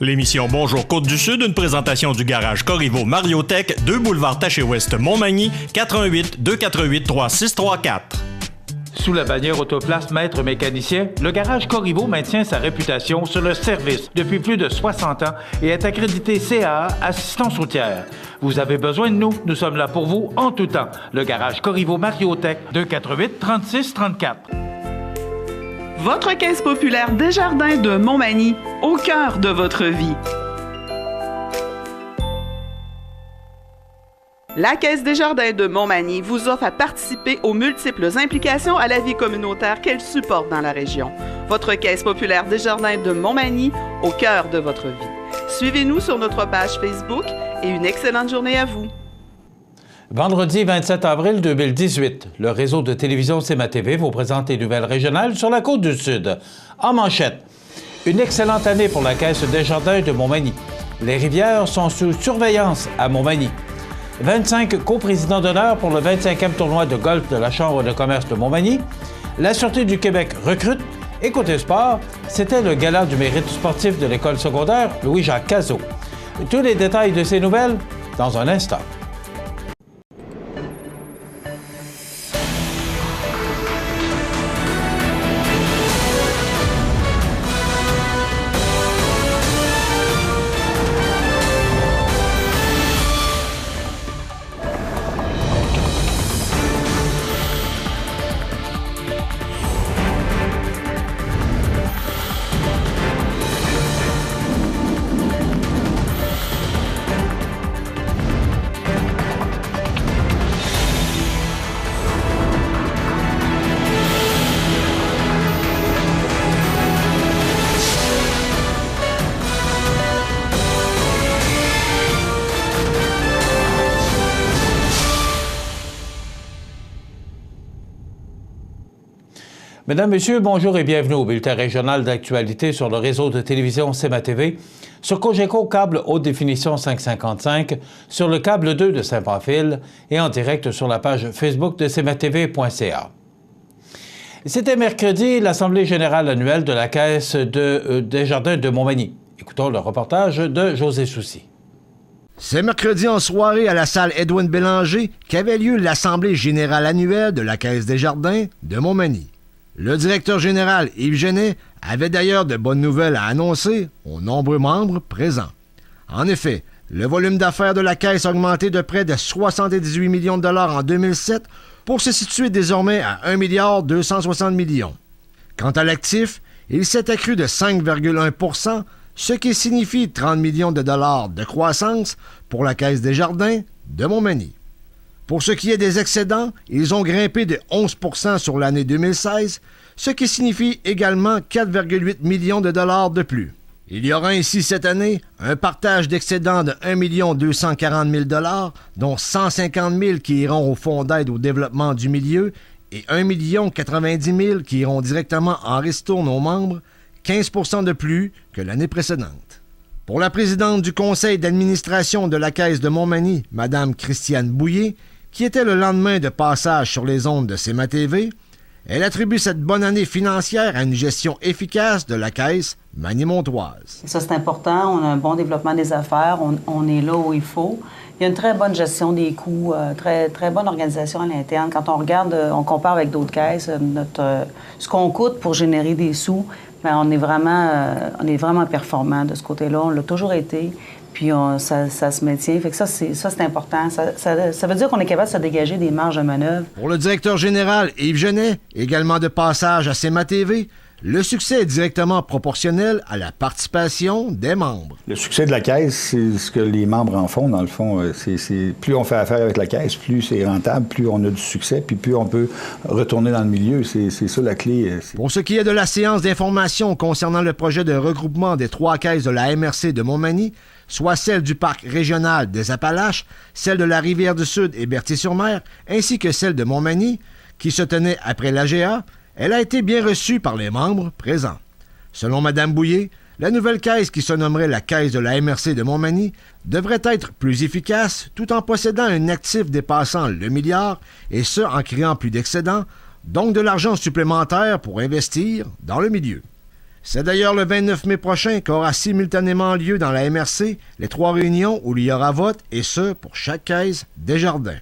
L'émission Bonjour Côte-du-Sud, une présentation du garage Corriveau Mariotech, 2 boulevard Taché-Ouest Montmagny, 88 248 3634. Sous la bannière Autoplace Maître Mécanicien, le garage Corriveau maintient sa réputation sur le service depuis plus de 60 ans et est accrédité CAA Assistance routière. Vous avez besoin de nous, nous sommes là pour vous en tout temps. Le garage Corriveau Mariotech, 248 36 34. Votre caisse populaire Desjardins de Montmagny, au cœur de votre vie. La Caisse Desjardins de Montmagny vous offre à participer aux multiples implications à la vie communautaire qu'elle supporte dans la région. Votre Caisse populaire Desjardins de Montmagny, au cœur de votre vie. Suivez-nous sur notre page Facebook et une excellente journée à vous. Vendredi 27 avril 2018, le réseau de télévision CMA-TV vous présente les nouvelles régionales sur la Côte-du-Sud. En manchette, une excellente année pour la Caisse Desjardins de Montmagny. Les rivières sont sous surveillance à Montmagny. 25 coprésidents d'honneur pour le 25e tournoi de golf de la Chambre de commerce de Montmagny. La Sûreté du Québec recrute. Et côté sport, c'était le gala du mérite sportif de l'école secondaire Louis-Jacques Cazot. Tous les détails de ces nouvelles dans un instant. Mesdames, Messieurs, bonjour et bienvenue au bulletin régional d'actualité sur le réseau de télévision CMA-TV, sur Cogeco câble haute définition 555, sur le câble 2 de Saint-Pamphile et en direct sur la page Facebook de cmatv.ca. C'était mercredi l'Assemblée générale annuelle de la Caisse Desjardins de Montmagny. Écoutons le reportage de José Soucy. C'est mercredi en soirée à la salle Edwin Bélanger qu'avait lieu l'Assemblée générale annuelle de la Caisse Desjardins de Montmagny. Le directeur général Yves Genet avait d'ailleurs de bonnes nouvelles à annoncer aux nombreux membres présents. En effet, le volume d'affaires de la Caisse a augmenté de près de 78 millions de dollars en 2007 pour se situer désormais à 1 260 millions. Quant à l'actif, il s'est accru de 5,1 %, ce qui signifie 30 millions de dollars de croissance pour la Caisse Desjardins de Montmagny. Pour ce qui est des excédents, ils ont grimpé de 11 % sur l'année 2016, ce qui signifie également 4,8 millions de dollars de plus. Il y aura ainsi cette année un partage d'excédents de 1 240 000 $, dont 150 000 qui iront au Fonds d'aide au développement du milieu et 1 090 000 qui iront directement en ristourne aux membres, 15 % de plus que l'année précédente. Pour la présidente du conseil d'administration de la Caisse de Montmagny, Mme Christiane Bouillet, qui était le lendemain de passage sur les ondes de CMA-TV, elle attribue cette bonne année financière à une gestion efficace de la Caisse magnémontoise. Ça, c'est important. On a un bon développement des affaires. On est là où il faut. Il y a une très bonne gestion des coûts, très bonne organisation à l'interne. Quand on regarde, on compare avec d'autres caisses, ce qu'on coûte pour générer des sous, bien, on est vraiment performant de ce côté-là. On l'a toujours été. Puis ça se maintient. Fait que ça, c'est important. Ça veut dire qu'on est capable de se dégager des marges de manœuvre. Pour le directeur général Yves Genet, également de passage à CMA-TV, le succès est directement proportionnel à la participation des membres. Le succès de la Caisse, c'est ce que les membres en font. Dans le fond, plus on fait affaire avec la Caisse, plus c'est rentable, plus on a du succès, puis plus on peut retourner dans le milieu. C'est ça la clé. Pour ce qui est de la séance d'information concernant le projet de regroupement des 3 caisses de la MRC de Montmagny, soit celle du Parc régional des Appalaches, celle de la Rivière-du-Sud et Berthier-sur-Mer, ainsi que celle de Montmagny, qui se tenait après l'AGA, elle a été bien reçue par les membres présents. Selon Mme Bouillet, la nouvelle caisse qui se nommerait la Caisse de la MRC de Montmagny devrait être plus efficace tout en possédant un actif dépassant le milliard, et ce en créant plus d'excédents, donc de l'argent supplémentaire pour investir dans le milieu. C'est d'ailleurs le 29 mai prochain qu'aura simultanément lieu dans la MRC les 3 réunions où il y aura vote, et ce, pour chaque caisse Desjardins.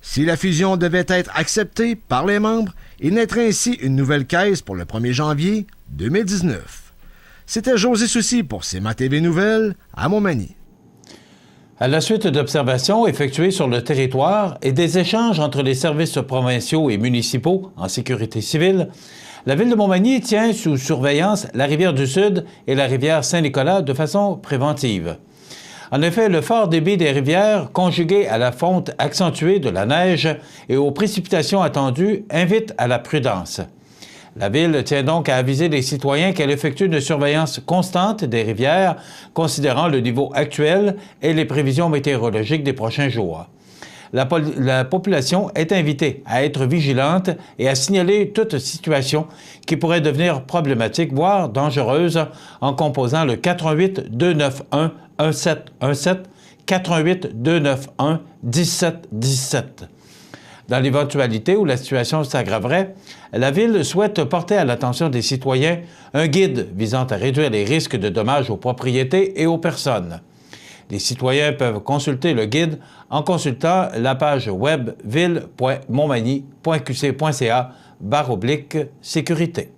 Si la fusion devait être acceptée par les membres, il naîtrait ainsi une nouvelle caisse pour le 1er janvier 2019. C'était José Soucy pour CMA TV Nouvelles à Montmagny. À la suite d'observations effectuées sur le territoire et des échanges entre les services provinciaux et municipaux en sécurité civile, la Ville de Montmagny tient sous surveillance la rivière du Sud et la rivière Saint-Nicolas de façon préventive. En effet, le fort débit des rivières, conjugué à la fonte accentuée de la neige et aux précipitations attendues, invite à la prudence. La Ville tient donc à aviser les citoyens qu'elle effectue une surveillance constante des rivières, considérant le niveau actuel et les prévisions météorologiques des prochains jours. La population est invitée à être vigilante et à signaler toute situation qui pourrait devenir problématique, voire dangereuse, en composant le 418-291-1717, 418-291-1717. Dans l'éventualité où la situation s'aggraverait, la Ville souhaite porter à l'attention des citoyens un guide visant à réduire les risques de dommages aux propriétés et aux personnes. Les citoyens peuvent consulter le guide en consultant la page web ville.montmagny.qc.ca/sécurité.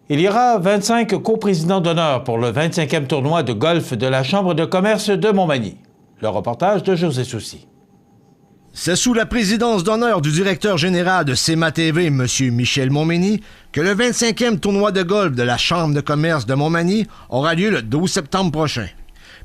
Il y aura 25 coprésidents d'honneur pour le 25e tournoi de golf de la Chambre de commerce de Montmagny. Le reportage de José Soucy. C'est sous la présidence d'honneur du directeur général de CMA TV, M. Michel Montmagny, que le 25e tournoi de golf de la Chambre de commerce de Montmagny aura lieu le 12 septembre prochain.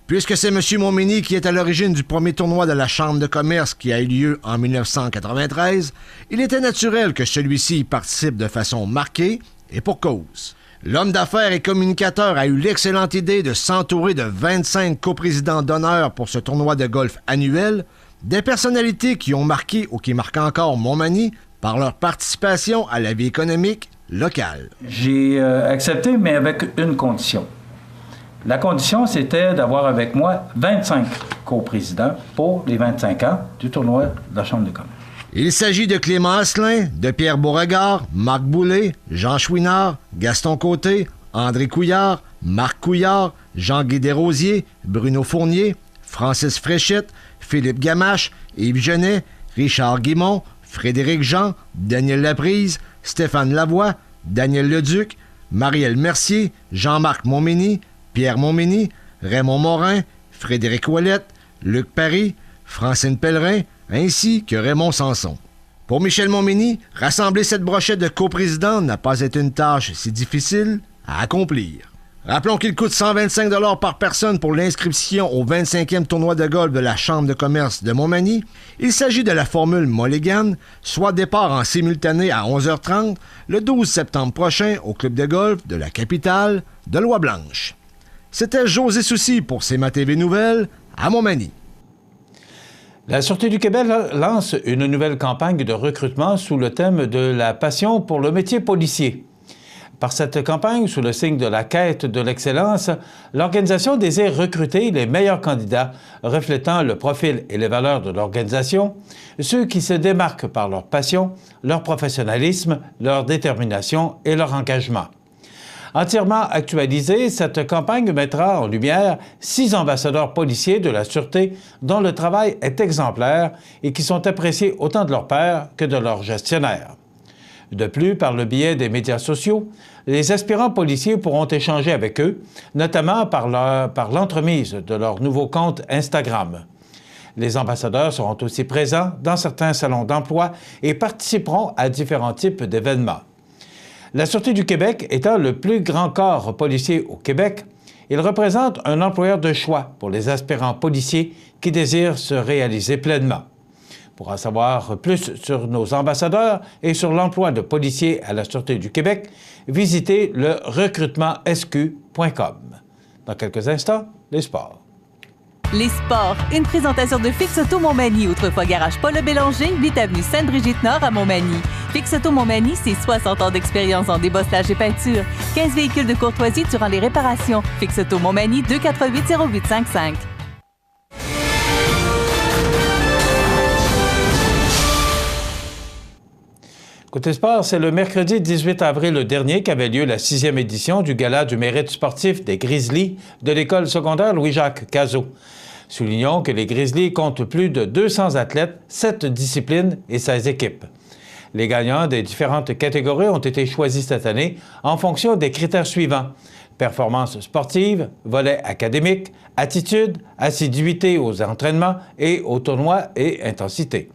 Puisque c'est M. Montmagny qui est à l'origine du premier tournoi de la Chambre de commerce qui a eu lieu en 1993, il était naturel que celui-ci y participe de façon marquée et pour cause. L'homme d'affaires et communicateur a eu l'excellente idée de s'entourer de 25 coprésidents d'honneur pour ce tournoi de golf annuel, des personnalités qui ont marqué ou qui marquent encore Montmagny par leur participation à la vie économique locale. J'ai accepté, mais avec une condition. La condition, c'était d'avoir avec moi 25 coprésidents pour les 25 ans du tournoi de la Chambre de commerce. Il s'agit de Clément Asselin, de Pierre Beauregard, Marc Boulay, Jean Chouinard, Gaston Côté, André Couillard, Marc Couillard, Jean-Guy Desrosiers, Bruno Fournier, Francis Fréchette, Philippe Gamache, Yves Genet, Richard Guimont, Frédéric Jean, Daniel Laprise, Stéphane Lavoie, Daniel Leduc, Marielle Mercier, Jean-Marc Montmagny, Pierre Montmagny, Raymond Morin, Frédéric Ouellette, Luc Paris, Francine Pellerin, ainsi que Raymond Sanson. Pour Michel Montmagny, rassembler cette brochette de coprésidents n'a pas été une tâche si difficile à accomplir. Rappelons qu'il coûte 125 $ par personne pour l'inscription au 25e tournoi de golf de la Chambre de commerce de Montmagny. Il s'agit de la formule Mulligan, soit départ en simultané à 11h30 le 12 septembre prochain au club de golf de la capitale de Lois-Blanches. C'était José Soucy pour CMA TV Nouvelles à Montmagny. La Sûreté du Québec lance une nouvelle campagne de recrutement sous le thème de la passion pour le métier policier. Par cette campagne, sous le signe de la quête de l'excellence, l'organisation désire recruter les meilleurs candidats reflétant le profil et les valeurs de l'organisation, ceux qui se démarquent par leur passion, leur professionnalisme, leur détermination et leur engagement. Entièrement actualisée, cette campagne mettra en lumière 6 ambassadeurs policiers de la Sûreté dont le travail est exemplaire et qui sont appréciés autant de leurs pairs que de leurs gestionnaires. De plus, par le biais des médias sociaux, les aspirants policiers pourront échanger avec eux, notamment par l'entremise de leur nouveau compte Instagram. Les ambassadeurs seront aussi présents dans certains salons d'emploi et participeront à différents types d'événements. La Sûreté du Québec étant le plus grand corps policier au Québec, il représente un employeur de choix pour les aspirants policiers qui désirent se réaliser pleinement. Pour en savoir plus sur nos ambassadeurs et sur l'emploi de policiers à la Sûreté du Québec, visitez le recrutementsq.com. Dans quelques instants, les sports. Les sports, une présentation de Fix Auto Montmagny, autrefois garage Paul Bélanger, 8 avenue Sainte-Brigitte-Nord à Montmagny. Fix Auto Montmagny, c'est 60 ans d'expérience en débosselage et peinture. 15 véhicules de courtoisie durant les réparations. Fix Auto Montmagny, 248-0855. Côté sport, c'est le mercredi 18 avril dernier qu'avait lieu la 6e édition du Gala du mérite sportif des Grizzlies de l'école secondaire Louis-Jacques Cazot. Soulignons que les Grizzlies comptent plus de 200 athlètes, 7 disciplines et 16 équipes. Les gagnants des différentes catégories ont été choisis cette année en fonction des critères suivants: performance sportive, volet académique, attitude, assiduité aux entraînements et aux tournois et intensité.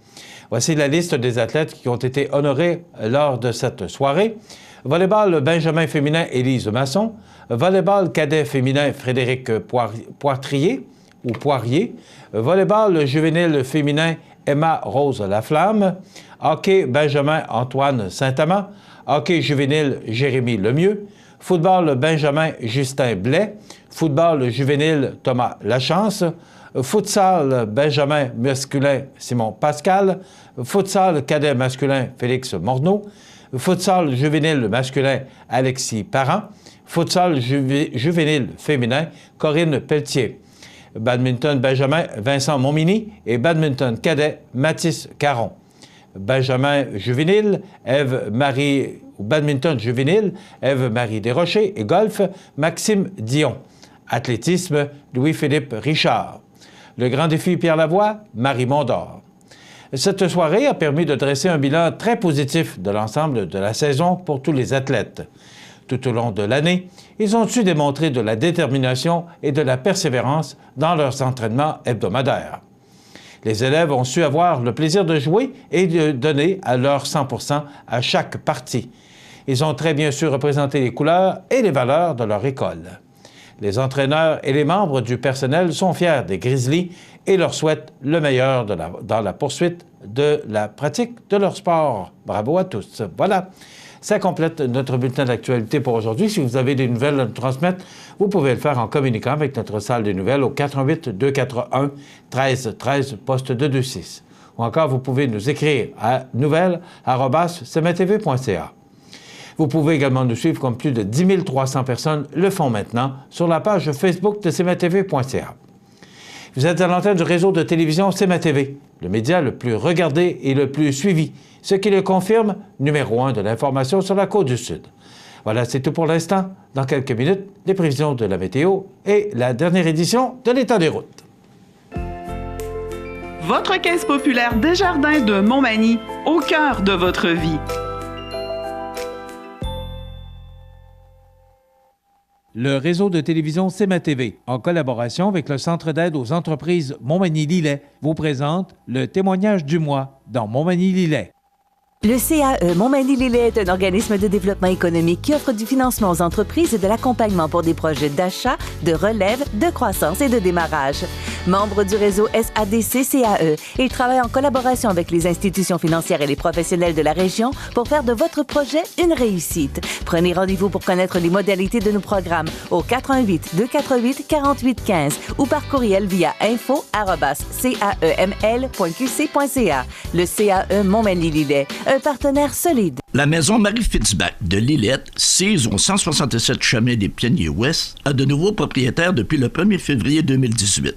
Voici la liste des athlètes qui ont été honorés lors de cette soirée. Volleyball Benjamin féminin Élise Masson, volleyball cadet féminin Frédéric Poirier, volleyball juvénile féminin Emma Rose Laflamme, hockey Benjamin Antoine Saint-Amand, hockey juvénile Jérémy Lemieux, football Benjamin Justin Blais, football juvénile Thomas Lachance, futsal Benjamin masculin Simon Pascal, futsal cadet masculin Félix Morneau, futsal juvénile masculin Alexis Parent, futsal juvénile féminin Corinne Pelletier, badminton Benjamin Vincent Montminy et badminton cadet Mathis Caron. Benjamin juvénile, badminton juvénile, Ève-Marie Desrochers et golf, Maxime Dion. Athlétisme, Louis-Philippe Richard. Le grand défi Pierre Lavoie, Marie Mondor. Cette soirée a permis de dresser un bilan très positif de l'ensemble de la saison pour tous les athlètes. Tout au long de l'année, ils ont su démontrer de la détermination et de la persévérance dans leurs entraînements hebdomadaires. Les élèves ont su avoir le plaisir de jouer et de donner à leur 100% à chaque partie. Ils ont très bien su représenter les couleurs et les valeurs de leur école. Les entraîneurs et les membres du personnel sont fiers des Grizzlies et leur souhaitent le meilleur dans la poursuite de la pratique de leur sport. Bravo à tous. Voilà, ça complète notre bulletin d'actualité pour aujourd'hui. Si vous avez des nouvelles à nous transmettre, vous pouvez le faire en communiquant avec notre salle des nouvelles au 88 241 13 13 poste 226. Ou encore, vous pouvez nous écrire à nouvelles@cmtv.ca. Vous pouvez également nous suivre comme plus de 10 300 personnes le font maintenant sur la page Facebook de cmtv.ca. Vous êtes à l'antenne du réseau de télévision CMA-TV, le média le plus regardé et le plus suivi, ce qui le confirme, numéro 1 de l'information sur la Côte-du-Sud. Voilà, c'est tout pour l'instant. Dans quelques minutes, les prévisions de la météo et la dernière édition de l'état des routes. Votre caisse populaire Desjardins de Montmagny, au cœur de votre vie. Le réseau de télévision CMA-TV, en collaboration avec le Centre d'aide aux entreprises Montmagny-Lillet, vous présente le témoignage du mois dans Montmagny-Lillet. Le CAE Montmagny-Lillet est un organisme de développement économique qui offre du financement aux entreprises et de l'accompagnement pour des projets d'achat, de relève, de croissance et de démarrage. Membre du réseau SADC-CAE, il travaille en collaboration avec les institutions financières et les professionnels de la région pour faire de votre projet une réussite. Prenez rendez-vous pour connaître les modalités de nos programmes au 88 248 48 15 ou par courriel via info@caeml.qc.ca. Le CAE Montmagny-Lillet, un partenaire solide. La maison Marie-Fitzbach de Lillette, sise au 167 chemin des Pionniers-Ouest, a de nouveaux propriétaires depuis le 1er février 2018.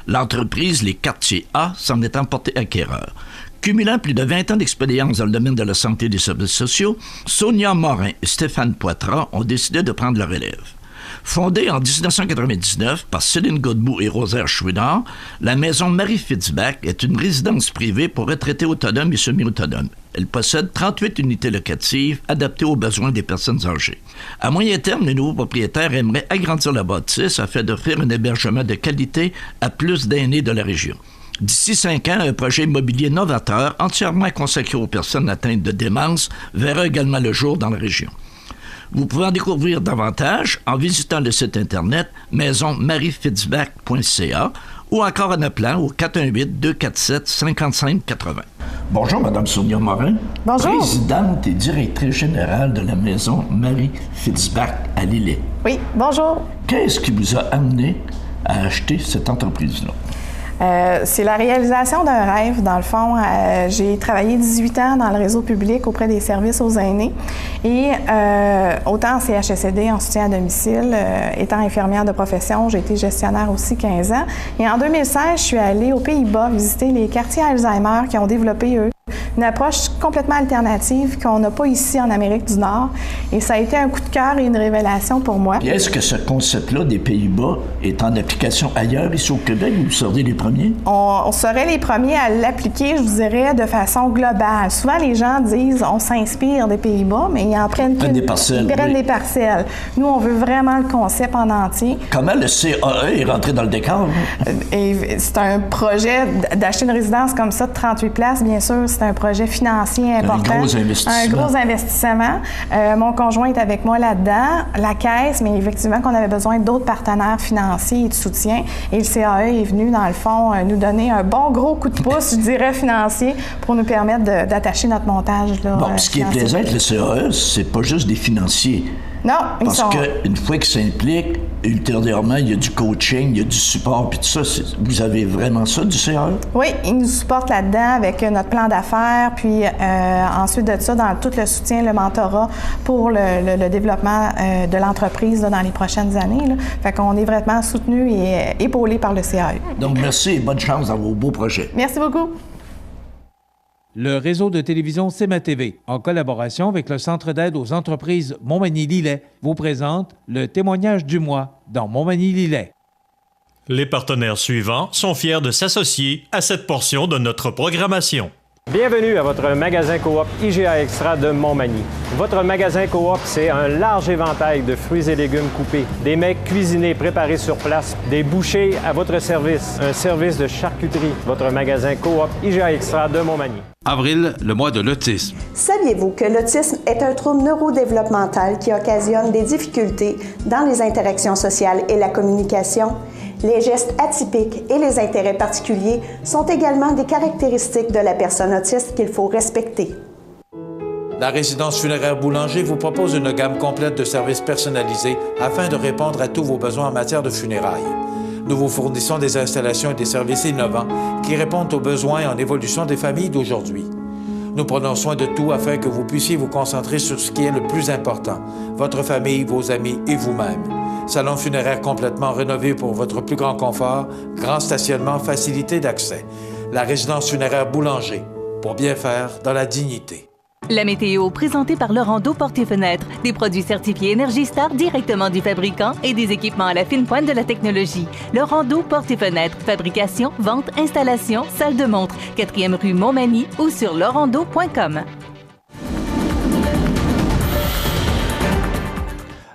L'entreprise Les Quartiers A s'en est emportée acquéreur. Cumulant plus de 20 ans d'expérience dans le domaine de la santé et des services sociaux, Sonia Morin et Stéphane Poitras ont décidé de prendre la relève. Fondée en 1999 par Céline Godbout et Rosaire Chouinard, la maison Marie-Fitzbach est une résidence privée pour retraités autonomes et semi-autonomes. Elle possède 38 unités locatives adaptées aux besoins des personnes âgées. À moyen terme, les nouveaux propriétaires aimeraient agrandir la bâtisse afin d'offrir un hébergement de qualité à plus d'aînés de la région. D'ici 5 ans, un projet immobilier novateur entièrement consacré aux personnes atteintes de démence verra également le jour dans la région. Vous pouvez en découvrir davantage en visitant le site internet maisonmariefitzbach.ca ou encore en appelant au 418-247-5580. Bonjour, Mme Sonia Morin. Bonjour. Présidente et directrice générale de la maison Marie-Fitzbach à Lillet. Oui, bonjour. Qu'est-ce qui vous a amené à acheter cette entreprise-là? C'est la réalisation d'un rêve, dans le fond. J'ai travaillé 18 ans dans le réseau public auprès des services aux aînés et autant en CHSLD, en soutien à domicile, étant infirmière de profession, j'ai été gestionnaire aussi 15 ans. Et en 2016, je suis allée aux Pays-Bas visiter les quartiers Alzheimer qui ont développé, eux, une approche complètement alternative qu'on n'a pas ici en Amérique du Nord. Et ça a été un coup de cœur et une révélation pour moi. Puis est-ce que ce concept-là des Pays-Bas est en application ailleurs, ici au Québec, ou vous seriez les premiers? On serait les premiers à l'appliquer, je vous dirais, de façon globale. Souvent, les gens disent on s'inspire des Pays-Bas, mais ils en prennent des parcelles. Ils prennent des parcelles. Nous, on veut vraiment le concept en entier. Comment le CAE est rentré dans le décor? Et c'est un projet d'acheter une résidence comme ça de 38 places, bien sûr, c'est un projet financier important. Un gros investissement. Un gros investissement. Mon conjoint est avec moi là-dedans, la Caisse, mais effectivement qu'on avait besoin d'autres partenaires financiers et de soutien. Et le CAE est venu, dans le fond, nous donner un bon gros coup de pouce, je dirais, financier, pour nous permettre d'attacher notre montage. Là, bon, ce qui est plaisant avec le CAE, c'est pas juste des financiers. Non, parce qu'une fois qu'ils s'impliquent, ultérieurement, il y a du coaching, il y a du support, puis tout ça. Vous avez vraiment ça, du CAE? Oui, ils nous supportent là-dedans avec notre plan d'affaires, puis ensuite de ça, dans tout le soutien, le mentorat pour le développement de l'entreprise là, dans les prochaines années. Là. Fait qu'on est vraiment soutenu et épaulé par le CAE. Donc, merci et bonne chance dans vos beaux projets. Merci beaucoup. Le réseau de télévision CMA-TV, en collaboration avec le Centre d'aide aux entreprises Montmagny-Lillet, vous présente le témoignage du mois dans Montmagny-Lillet. Les partenaires suivants sont fiers de s'associer à cette portion de notre programmation. Bienvenue à votre magasin Coop IGA Extra de Montmagny. Votre magasin Coop, c'est un large éventail de fruits et légumes coupés, des mets cuisinés préparés sur place, des bouchées à votre service, un service de charcuterie. Votre magasin Coop IGA Extra de Montmagny. Avril, le mois de l'autisme. Saviez-vous que l'autisme est un trouble neurodéveloppemental qui occasionne des difficultés dans les interactions sociales et la communication? Les gestes atypiques et les intérêts particuliers sont également des caractéristiques de la personne autiste qu'il faut respecter. La résidence funéraire Boulanger vous propose une gamme complète de services personnalisés afin de répondre à tous vos besoins en matière de funérailles. Nous vous fournissons des installations et des services innovants qui répondent aux besoins en évolution des familles d'aujourd'hui. Nous prenons soin de tout afin que vous puissiez vous concentrer sur ce qui est le plus important, votre famille, vos amis et vous-même. Salon funéraire complètement rénové pour votre plus grand confort, grand stationnement, facilité d'accès. La résidence funéraire Boulanger, pour bien faire dans la dignité. La météo, présentée par Laurando Portes et Fenêtres. Des produits certifiés Énergie Star directement du fabricant et des équipements à la fine pointe de la technologie. Laurando Portes et Fenêtres. Fabrication, vente, installation, salle de montre. 4e rue Montmagny ou sur laurando.com.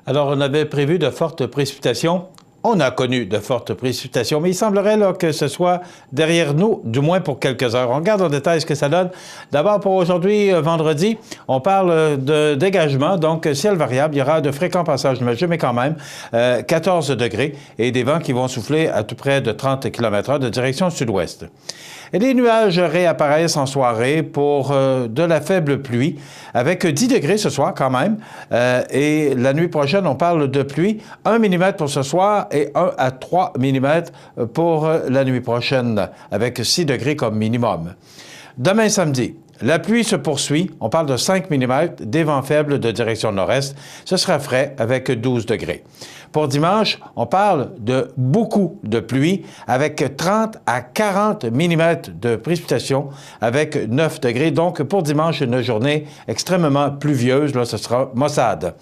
Alors, on avait prévu de fortes précipitations. On a connu de fortes précipitations, mais il semblerait là, que ce soit derrière nous, du moins pour quelques heures. On regarde en détail ce que ça donne. D'abord, pour aujourd'hui, vendredi, on parle de dégagement, donc ciel variable. Il y aura de fréquents passages nuageux, mais quand même 14 degrés et des vents qui vont souffler à tout près de 30 km/h de direction sud-ouest. Et les nuages réapparaissent en soirée pour de la faible pluie, avec 10 degrés ce soir quand même. Et la nuit prochaine, on parle de pluie, 1 mm pour ce soir et 1 à 3 mm pour la nuit prochaine, avec 6 degrés comme minimum. Demain samedi, la pluie se poursuit. On parle de 5 mm, des vents faibles de direction nord-est. Ce sera frais avec 12 degrés. Pour dimanche, on parle de beaucoup de pluie avec 30 à 40 mm de précipitations avec 9 degrés. Donc, pour dimanche, une journée extrêmement pluvieuse. Là, ce sera maussade.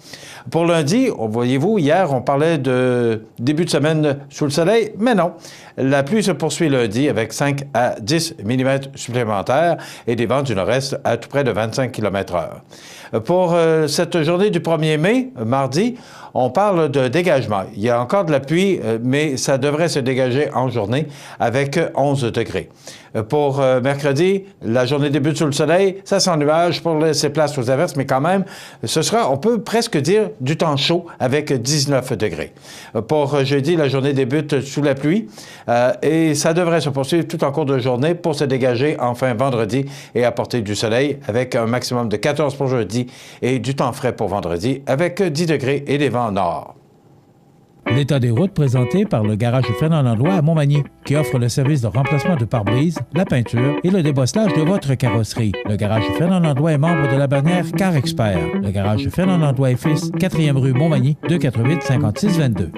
Pour lundi, voyez-vous, hier, on parlait de début de semaine sous le soleil, mais non. La pluie se poursuit lundi avec 5 à 10 mm supplémentaires et des vents du nord-est à tout près de 25 km/h. Pour cette journée du 1er mai, mardi, on parle de dégagement. Il y a encore de la pluie, mais ça devrait se dégager en journée avec 11 degrés. Pour mercredi, la journée débute sous le soleil, ça sent nuage pour laisser place aux averses, mais quand même, ce sera, on peut presque dire, du temps chaud avec 19 degrés. Pour jeudi, la journée débute sous la pluie et ça devrait se poursuivre tout en cours de journée pour se dégager enfin vendredi et apporter du soleil avec un maximum de 14 pour jeudi et du temps frais pour vendredi avec 10 degrés et des vents nord. L'état des routes présenté par le garage Fernand Landlois à Montmagny, qui offre le service de remplacement de pare-brise, la peinture et le débosselage de votre carrosserie. Le garage Fernand Landlois est membre de la bannière Car Expert. Le garage Fernand Landlois et Fils, 4e rue Montmagny, 248-5622.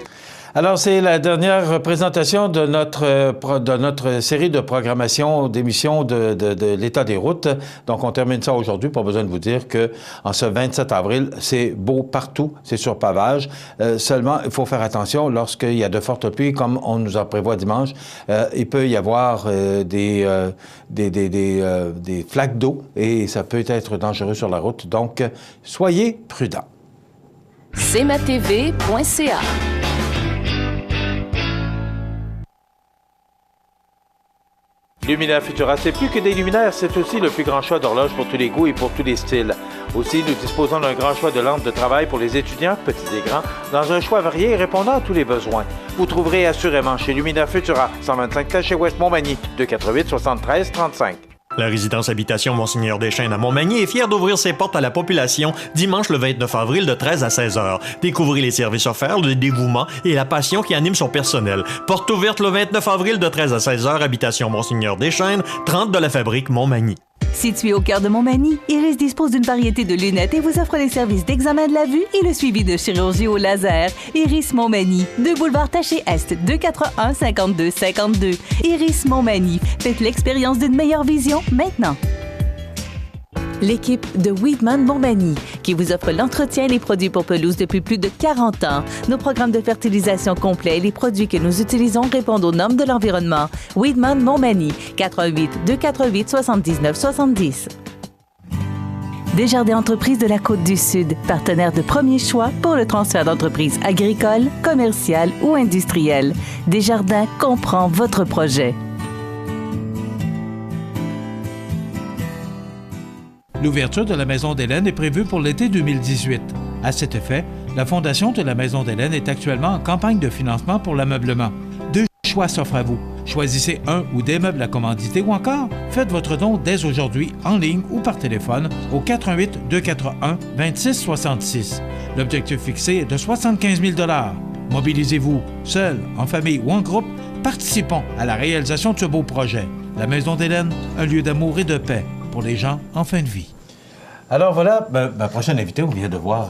Alors, c'est la dernière présentation de notre série de programmation d'émissions de l'état des routes. Donc, on termine ça aujourd'hui. Pas besoin de vous dire qu'en ce 27 avril, c'est beau partout, c'est sur pavage. Seulement, il faut faire attention lorsqu'il y a de fortes pluies, comme on nous en prévoit dimanche. Il peut y avoir des flaques d'eau et ça peut être dangereux sur la route. Donc, soyez prudents. cmatv.ca. Lumina Futura, c'est plus que des luminaires, c'est aussi le plus grand choix d'horloges pour tous les goûts et pour tous les styles. Aussi, nous disposons d'un grand choix de lampes de travail pour les étudiants, petits et grands, dans un choix varié et répondant à tous les besoins. Vous trouverez assurément chez Lumina Futura, 125 Taché Ouest Montmagny, 248 73 35. La résidence habitation Monseigneur Deschênes à Montmagny est fière d'ouvrir ses portes à la population dimanche le 29 avril de 13 à 16 heures. Découvrez les services offerts, le dévouement et la passion qui anime son personnel. Porte ouverte le 29 avril de 13 à 16 heures, habitation Monseigneur Deschênes, 30 de la Fabrique Montmagny. Situé au cœur de Montmagny, Iris dispose d'une variété de lunettes et vous offre les services d'examen de la vue et le suivi de chirurgie au laser. Iris Montmagny, 2 boulevard Taché-Est, 241-5252. Iris Montmagny, faites l'expérience d'une meilleure vision maintenant. L'équipe de Weedman Montmagny, qui vous offre l'entretien et les produits pour pelouse depuis plus de 40 ans. Nos programmes de fertilisation complets et les produits que nous utilisons répondent aux normes de l'environnement. Weedman Montmagny, 88-248-7970. Desjardins Entreprises de la Côte-du-Sud, partenaire de premier choix pour le transfert d'entreprises agricoles, commerciales ou industrielles. Desjardins comprend votre projet. L'ouverture de la Maison d'Hélène est prévue pour l'été 2018. À cet effet, la Fondation de la Maison d'Hélène est actuellement en campagne de financement pour l'ameublement. 2 choix s'offrent à vous. Choisissez un ou des meubles à commanditer ou encore faites votre don dès aujourd'hui en ligne ou par téléphone au 418-241-2666. L'objectif fixé est de 75 000 $. Mobilisez-vous, seul, en famille ou en groupe, participons à la réalisation de ce beau projet. La Maison d'Hélène, un lieu d'amour et de paix pour les gens en fin de vie. Alors voilà, ma prochaine invitée, on vient de voir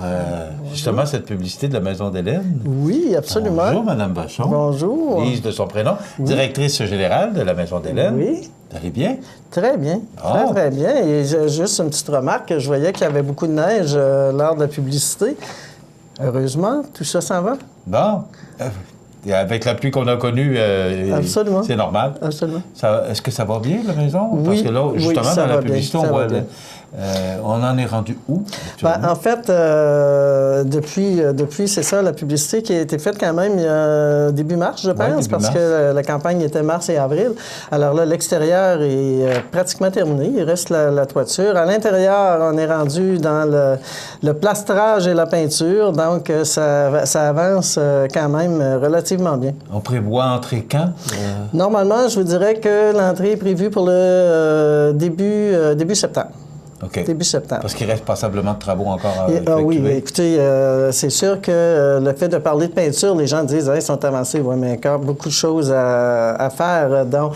justement cette publicité de la Maison d'Hélène. Oui, absolument. Bonjour, Mme Bachon. Bonjour. Lise de son prénom, directrice générale de la Maison d'Hélène. Oui. Vous allez bien? Très bien, très bien. Et juste une petite remarque, je voyais qu'il y avait beaucoup de neige lors de la publicité. Heureusement, tout ça s'en va. Bon. Avec la pluie qu'on a connue, c'est normal. Absolument. Est-ce que ça va bien, la maison? Oui. Parce que là, justement, dans la publicité, on voit... on en est rendu où? En fait, depuis, c'est ça, la publicité qui a été faite quand même début mars, je pense, parce que la campagne était mars et avril. Alors là, l'extérieur est pratiquement terminé. Il reste la toiture. À l'intérieur, on est rendu dans le plastrage et la peinture. Donc, ça avance quand même relativement bien. On prévoit entrer quand? Normalement, je vous dirais que l'entrée est prévue pour le début septembre. OK. Début septembre. Parce qu'il reste passablement de travaux encore à effectuer. Oui, écoutez, c'est sûr que le fait de parler de peinture, les gens disent ils sont avancés. Oui, mais encore beaucoup de choses à faire, dont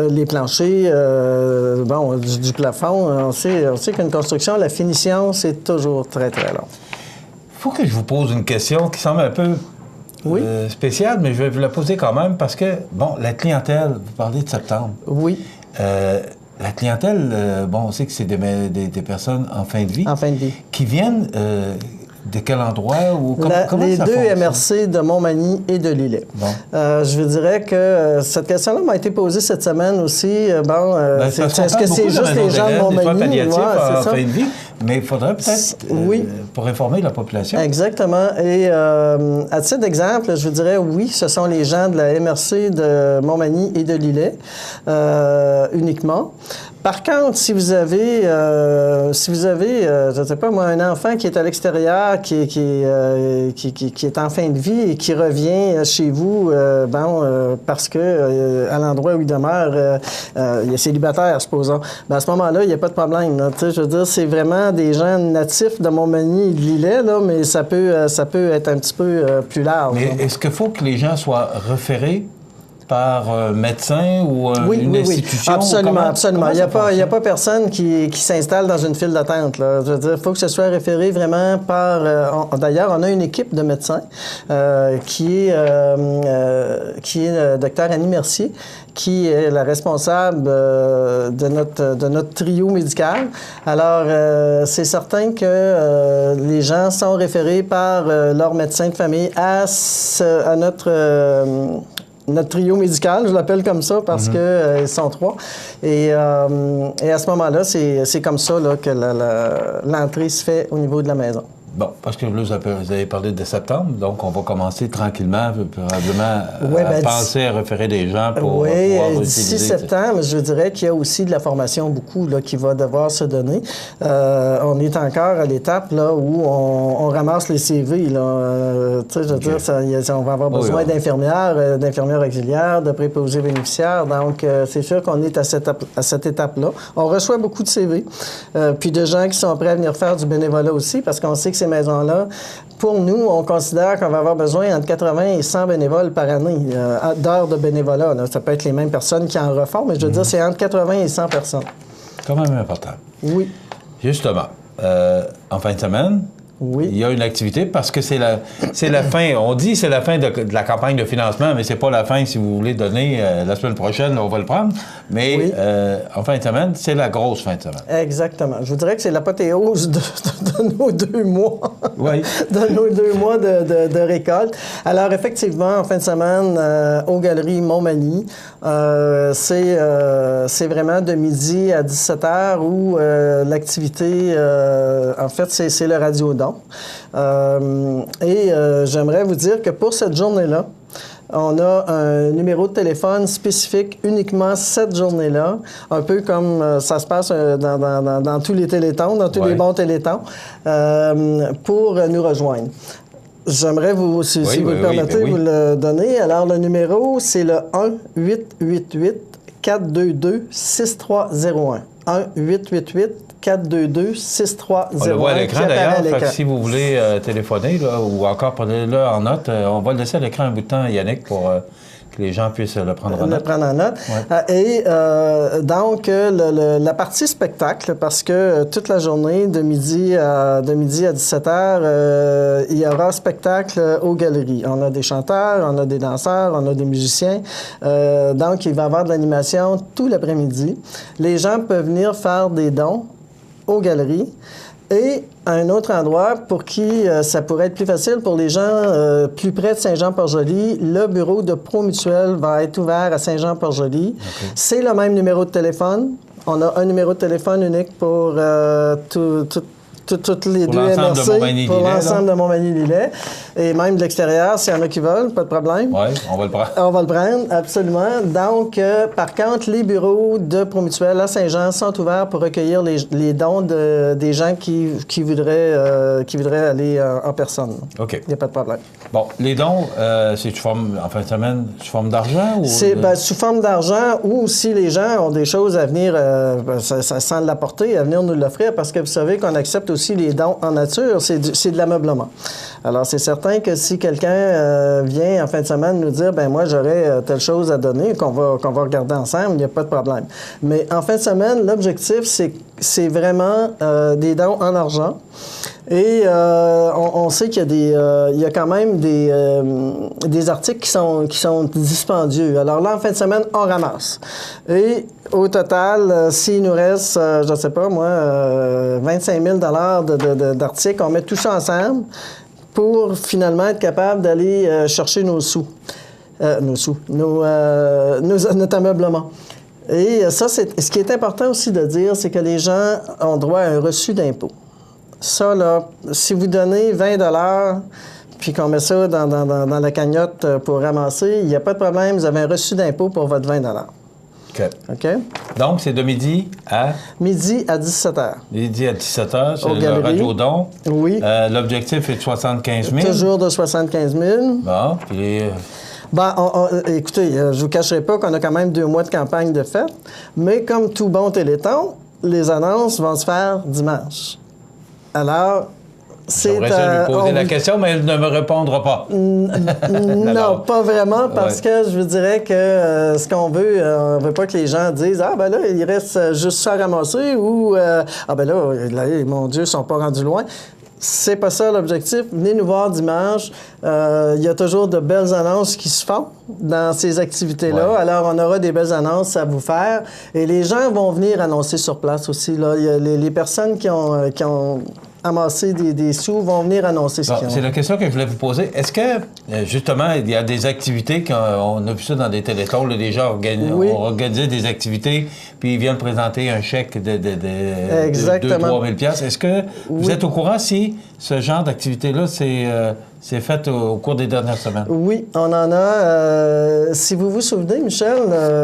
les planchers, du plafond. On sait qu'une construction, la finition, c'est toujours très, très long. Il faut que je vous pose une question qui semble un peu spéciale, mais je vais vous la poser quand même parce que, la clientèle, vous parlez de septembre. Oui. La clientèle, on sait que c'est des personnes en fin de vie. En fin de vie. Qui viennent de quel endroit? Ou comment les ça deux fonctionne? MRC de Montmagny et de Lillet. Bon. Je vous dirais que cette question-là m'a été posée cette semaine aussi. Est-ce que c'est juste les gens de Montmagny? C'est ça. En fin de vie, mais il faudrait peut-être, pour informer la population. Exactement. Et à titre d'exemple, je vous dirais oui, ce sont les gens de la MRC de Montmagny et de Lillet uniquement. Par contre, si vous avez, je ne sais pas moi, un enfant qui est à l'extérieur, qui est en fin de vie et qui revient chez vous, parce que à l'endroit où il demeure, il est célibataire, supposons. À ce moment-là, il n'y a pas de problème. Là. Je veux dire, c'est vraiment des gens natifs de Montmagny et de Lillet, là, mais ça peut être un petit peu plus large. Mais est-ce qu'il faut que les gens soient référés par un médecin ou une institution? Absolument, absolument. Il n'y a pas personne qui s'installe dans une file d'attente. Là. Je veux dire, il faut que ce soit référé vraiment par... D'ailleurs, on a une équipe de médecins qui est Dr Annie Mercier, qui est la responsable de notre trio médical. Alors, c'est certain que les gens sont référés par leur médecin de famille à notre trio médical, je l'appelle comme ça parce que ils sont 3. Et à ce moment-là, c'est comme ça là, que l'entrée se fait au niveau de la maison. Bon, parce que là, vous avez parlé de septembre, donc on va commencer tranquillement, probablement, à penser à référer des gens pour pouvoir utiliser. D'ici septembre, je dirais qu'il y a aussi de la formation beaucoup là, qui va devoir se donner. On est encore à l'étape là, où on ramasse les CV. Là. Je veux dire, on va avoir besoin d'infirmières auxiliaires, de préposés bénéficiaires. Donc, c'est sûr qu'on est à cette étape-là. On reçoit beaucoup de CV, puis de gens qui sont prêts à venir faire du bénévolat aussi, parce qu'on sait que ces maisons-là, pour nous, on considère qu'on va avoir besoin entre 80 et 100 bénévoles par année, d'heures de bénévolat. Là. Ça peut être les mêmes personnes qui en refont, mais je veux dire, c'est entre 80 et 100 personnes. Quand même important. Oui. Justement, en fin de semaine, il y a une activité parce que c'est la fin. On dit que c'est la fin de la campagne de financement, mais c'est pas la fin si vous voulez donner la semaine prochaine, là, on va le prendre. Mais en fin de semaine, c'est la grosse fin de semaine. Exactement. Je vous dirais que c'est l'apothéose de nos 2 mois. Oui. De nos 2 mois de récolte. Alors, effectivement, en fin de semaine, aux Galeries Montmagny, c'est vraiment de midi à 17h où l'activité, en fait, c'est le radiodon. J'aimerais vous dire que pour cette journée-là, on a un numéro de téléphone spécifique uniquement cette journée-là, un peu comme ça se passe dans tous les télétons, dans tous les bons télétons, pour nous rejoindre. J'aimerais vous, si vous le permettez, vous le donner. Alors, le numéro, c'est le 1-888-422-6301. 1-888-422-6301. On le voit à l'écran, d'ailleurs. Si vous voulez téléphoner là, ou encore prenez-le en note, on va le laisser à l'écran un bout de temps, Yannick, pour que les gens puissent le prendre en note. Le prendre en note. Ouais. Donc, la partie spectacle, parce que toute la journée, de midi à 17h, il y aura spectacle aux galeries. On a des chanteurs, on a des danseurs, on a des musiciens. Donc, il va y avoir de l'animation tout l'après-midi. Les gens peuvent venir faire des dons aux galeries. Et un autre endroit pour qui ça pourrait être plus facile, pour les gens plus près de Saint-Jean-Port-Joli, le bureau de Promutuel va être ouvert à Saint-Jean-Port-Joli. Okay. C'est le même numéro de téléphone. On a un numéro de téléphone unique pour toutes les deux MRC, pour l'ensemble de Montmagny-Lillet. Et même de l'extérieur, s'il y en a qui veulent, pas de problème. Oui, on va le prendre. On va le prendre, absolument. Donc, par contre, les bureaux de Promutuel à Saint-Jean sont ouverts pour recueillir les dons des gens qui voudraient aller en personne. OK. Il n'y a pas de problème. Bon, les dons, c'est sous forme, en fin de semaine, sous forme d'argent? C'est sous forme d'argent, ou si les gens ont des choses à venir, sans l'apporter, à venir nous l'offrir, parce que vous savez qu'on accepte aussi les dons en nature, c'est de l'ameublement. Alors, c'est certain que si quelqu'un vient en fin de semaine nous dire, ben moi, j'aurais telle chose à donner, qu'on va regarder ensemble, il n'y a pas de problème. Mais en fin de semaine, l'objectif, c'est vraiment des dons en argent. Et on sait qu'il y a quand même des articles qui sont dispendieux. Alors là, en fin de semaine, on ramasse. Et au total, s'il nous reste, je ne sais pas moi, 25 000 d'articles, on met tout ça ensemble pour finalement être capable d'aller chercher notre ameublement. Et ça, ce qui est important aussi de dire, c'est que les gens ont droit à un reçu d'impôt. Ça, là, si vous donnez 20 $ puis qu'on met ça dans la cagnotte pour ramasser, il n'y a pas de problème, vous avez un reçu d'impôt pour votre 20 $. OK? Donc, c'est de midi à? Midi à 17h. Midi à 17h, c'est le radiodon. Oui. L'objectif est de 75 000. Toujours de 75 000. Bon, puis... écoutez, je ne vous cacherai pas qu'on a quand même 2 mois de campagne de fête, mais comme tout bon téléthon, les annonces vont se faire dimanche. Alors, J'aimerais ça lui poser la question, mais elle ne me répondra pas. Non, pas vraiment, parce que je vous dirais que ce qu'on veut, on veut pas que les gens disent « Ah, ben là, il reste juste ça à ramasser » ou « Ah, ben là, mon Dieu, ils sont pas rendus loin ». C'est pas ça l'objectif. Venez nous voir dimanche. Il y a toujours de belles annonces qui se font dans ces activités-là. Ouais. Alors, on aura des belles annonces à vous faire. Et les gens vont venir annoncer sur place aussi. Là. Il y a les personnes qui ont amasser des sous vont venir annoncer ce qu'ils ont. C'est la question que je voulais vous poser. Est-ce que, justement, il y a des activités, on a vu ça dans des télétons, là, les gens ont organisé des activités, puis ils viennent présenter un chèque de 2-3 000 $. Est-ce que vous êtes au courant si ce genre d'activité-là, c'est fait au cours des dernières semaines? Oui, on en a. Si vous vous souvenez, Michel,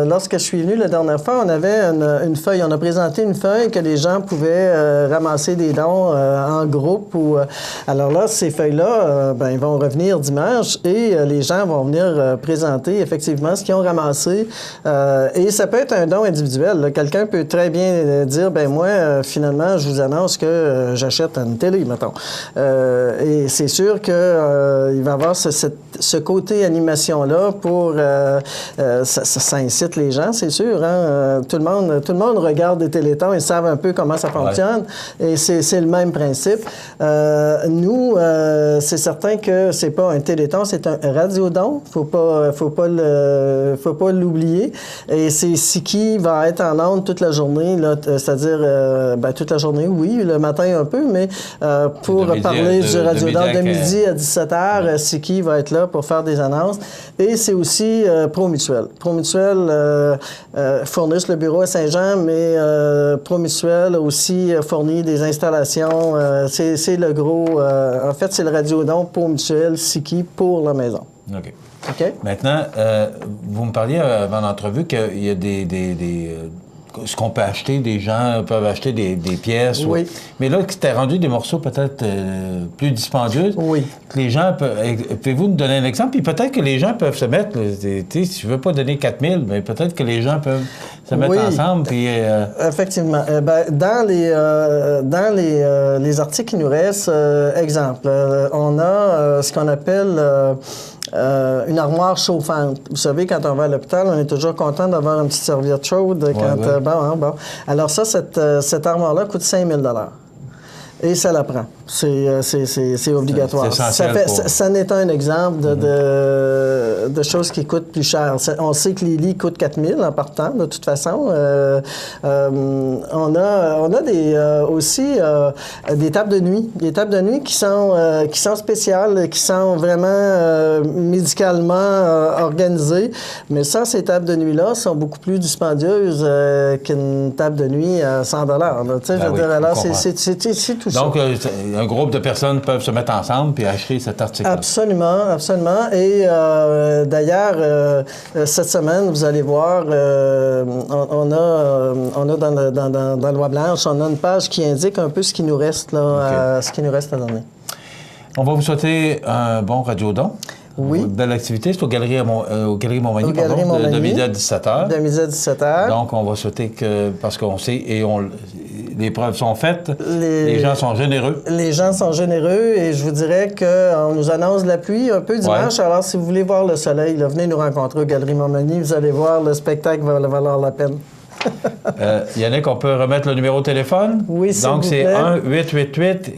lorsque je suis venu la dernière fois, on avait une feuille. On a présenté une feuille que les gens pouvaient ramasser des dons en groupe. Alors là, ces feuilles-là, ils vont revenir dimanche et les gens vont venir présenter effectivement ce qu'ils ont ramassé. Et ça peut être un don individuel. Là. Quelqu'un peut très bien dire, moi, finalement, je vous annonce que j'achète une télé, mettons. Et c'est sûr que il va y avoir ce côté animation-là pour... ça incite les gens, c'est sûr. Hein? Tout le monde regarde des télétons, ils savent un peu comment ça fonctionne. Ouais. Et c'est le même principe. Nous, c'est certain que c'est pas un téléthon, c'est un radiodon. Faut pas l'oublier. Et c'est qui va être en ondes toute la journée, là, c'est-à-dire toute la journée, oui, le matin un peu, mais pour parler du radiodon de midi à 17h, Siki va être là pour faire des annonces. Et c'est aussi Promutuel. Promutuel fournissent le bureau à Saint-Jean, mais Promutuel aussi fournit des installations. C'est le gros... en fait, c'est le radiodon Promutuel Siki pour la maison. OK. Okay. Maintenant, vous me parliez avant l'entrevue qu'il y a ce qu'on peut acheter, des gens peuvent acheter des pièces. Oui. Mais là, c'était rendu des morceaux peut-être plus dispendieux. Oui. Que les gens peuvent... Pouvez-vous nous donner un exemple? Puis peut-être que les gens peuvent se mettre... Si tu ne veux pas donner 4 000, mais peut-être que les gens peuvent se mettre ensemble. Puis, effectivement. Dans les articles qui nous restent, exemple, on a ce qu'on appelle... une armoire chauffante. Vous savez, quand on va à l'hôpital, on est toujours content d'avoir une petite serviette chaude. Bon. Alors ça, cette armoire-là coûte 5 000 $. Et ça la prend. C'est obligatoire. Ça n'est un exemple de choses qui coûtent plus cher. On sait que les lits coûtent 4 000 en partant, de toute façon. On a aussi des tables de nuit. Des tables de nuit qui sont spéciales, qui sont vraiment médicalement organisées. Mais ça, ces tables de nuit-là sont beaucoup plus dispendieuses qu'une table de nuit à 100 $. Alors, c'est tout ça. Donc, un groupe de personnes peuvent se mettre ensemble puis acheter cet article. Absolument, absolument. Et d'ailleurs, cette semaine, vous allez voir, on a dans Loi Blanche, on a une page qui indique un peu ce qui nous reste là, ce qui nous reste à donner. On va vous souhaiter un bon radiodon. Oui. Une belle activité. C'est aux Galeries Montmagny, de midi à 17h. De midi à 17h. Donc, on va souhaiter que, parce qu'on sait, les preuves sont faites, les gens sont généreux. Les gens sont généreux et je vous dirais qu'on nous annonce de la pluie un peu dimanche. Ouais. Alors, si vous voulez voir le soleil, là, venez nous rencontrer aux Galeries Montmagny. Vous allez voir, le spectacle va valoir la peine. Yannick, on peut remettre le numéro de téléphone? Oui, s'il vous plaît. Donc, c'est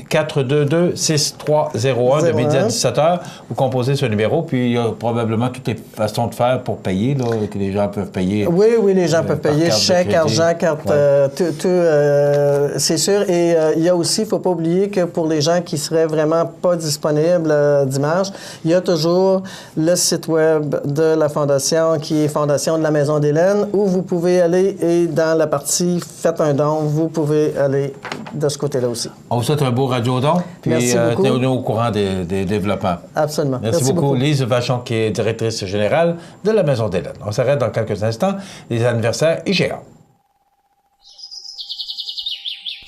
1-888-422-6301 de midi à 17h. Vous composez ce numéro, puis il y a probablement toutes les façons de faire pour payer, là, que les gens peuvent payer. Oui, les gens peuvent payer chèque, argent, carte, c'est sûr. Et il y a aussi, il ne faut pas oublier que pour les gens qui seraient vraiment pas disponibles dimanche, il y a toujours le site web de la Fondation, qui est Fondation de la Maison d'Hélène, où vous pouvez aller et dans la partie « Faites un don », vous pouvez aller de ce côté-là aussi. On vous souhaite un beau radiodon, puis tenez-nous au courant des développements. Absolument. Merci beaucoup. Lise Vachon, qui est directrice générale de la Maison d'Hélène. On s'arrête dans quelques instants. Les anniversaires IGA.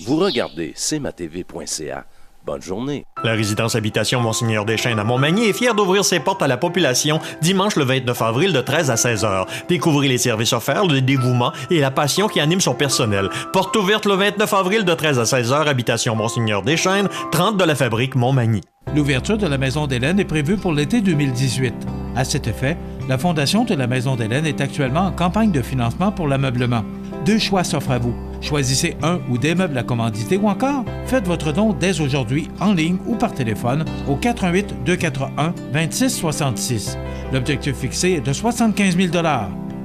Vous regardez cmatv.ca, Bonne journée. La résidence Habitation Monseigneur Deschaines à Montmagny est fière d'ouvrir ses portes à la population dimanche le 29 avril de 13 à 16 heures. Découvrez les services offerts, le dévouement et la passion qui anime son personnel. Porte ouverte le 29 avril de 13 à 16 heures, Habitation Monseigneur Deschaines, 30 de la Fabrique Montmagny. L'ouverture de la Maison d'Hélène est prévue pour l'été 2018. À cet effet, la Fondation de la Maison d'Hélène est actuellement en campagne de financement pour l'ameublement. 2 choix s'offrent à vous. Choisissez un ou des meubles à commanditer ou encore faites votre don dès aujourd'hui en ligne ou par téléphone au 418 241 2666. L'objectif fixé est de 75 000 $.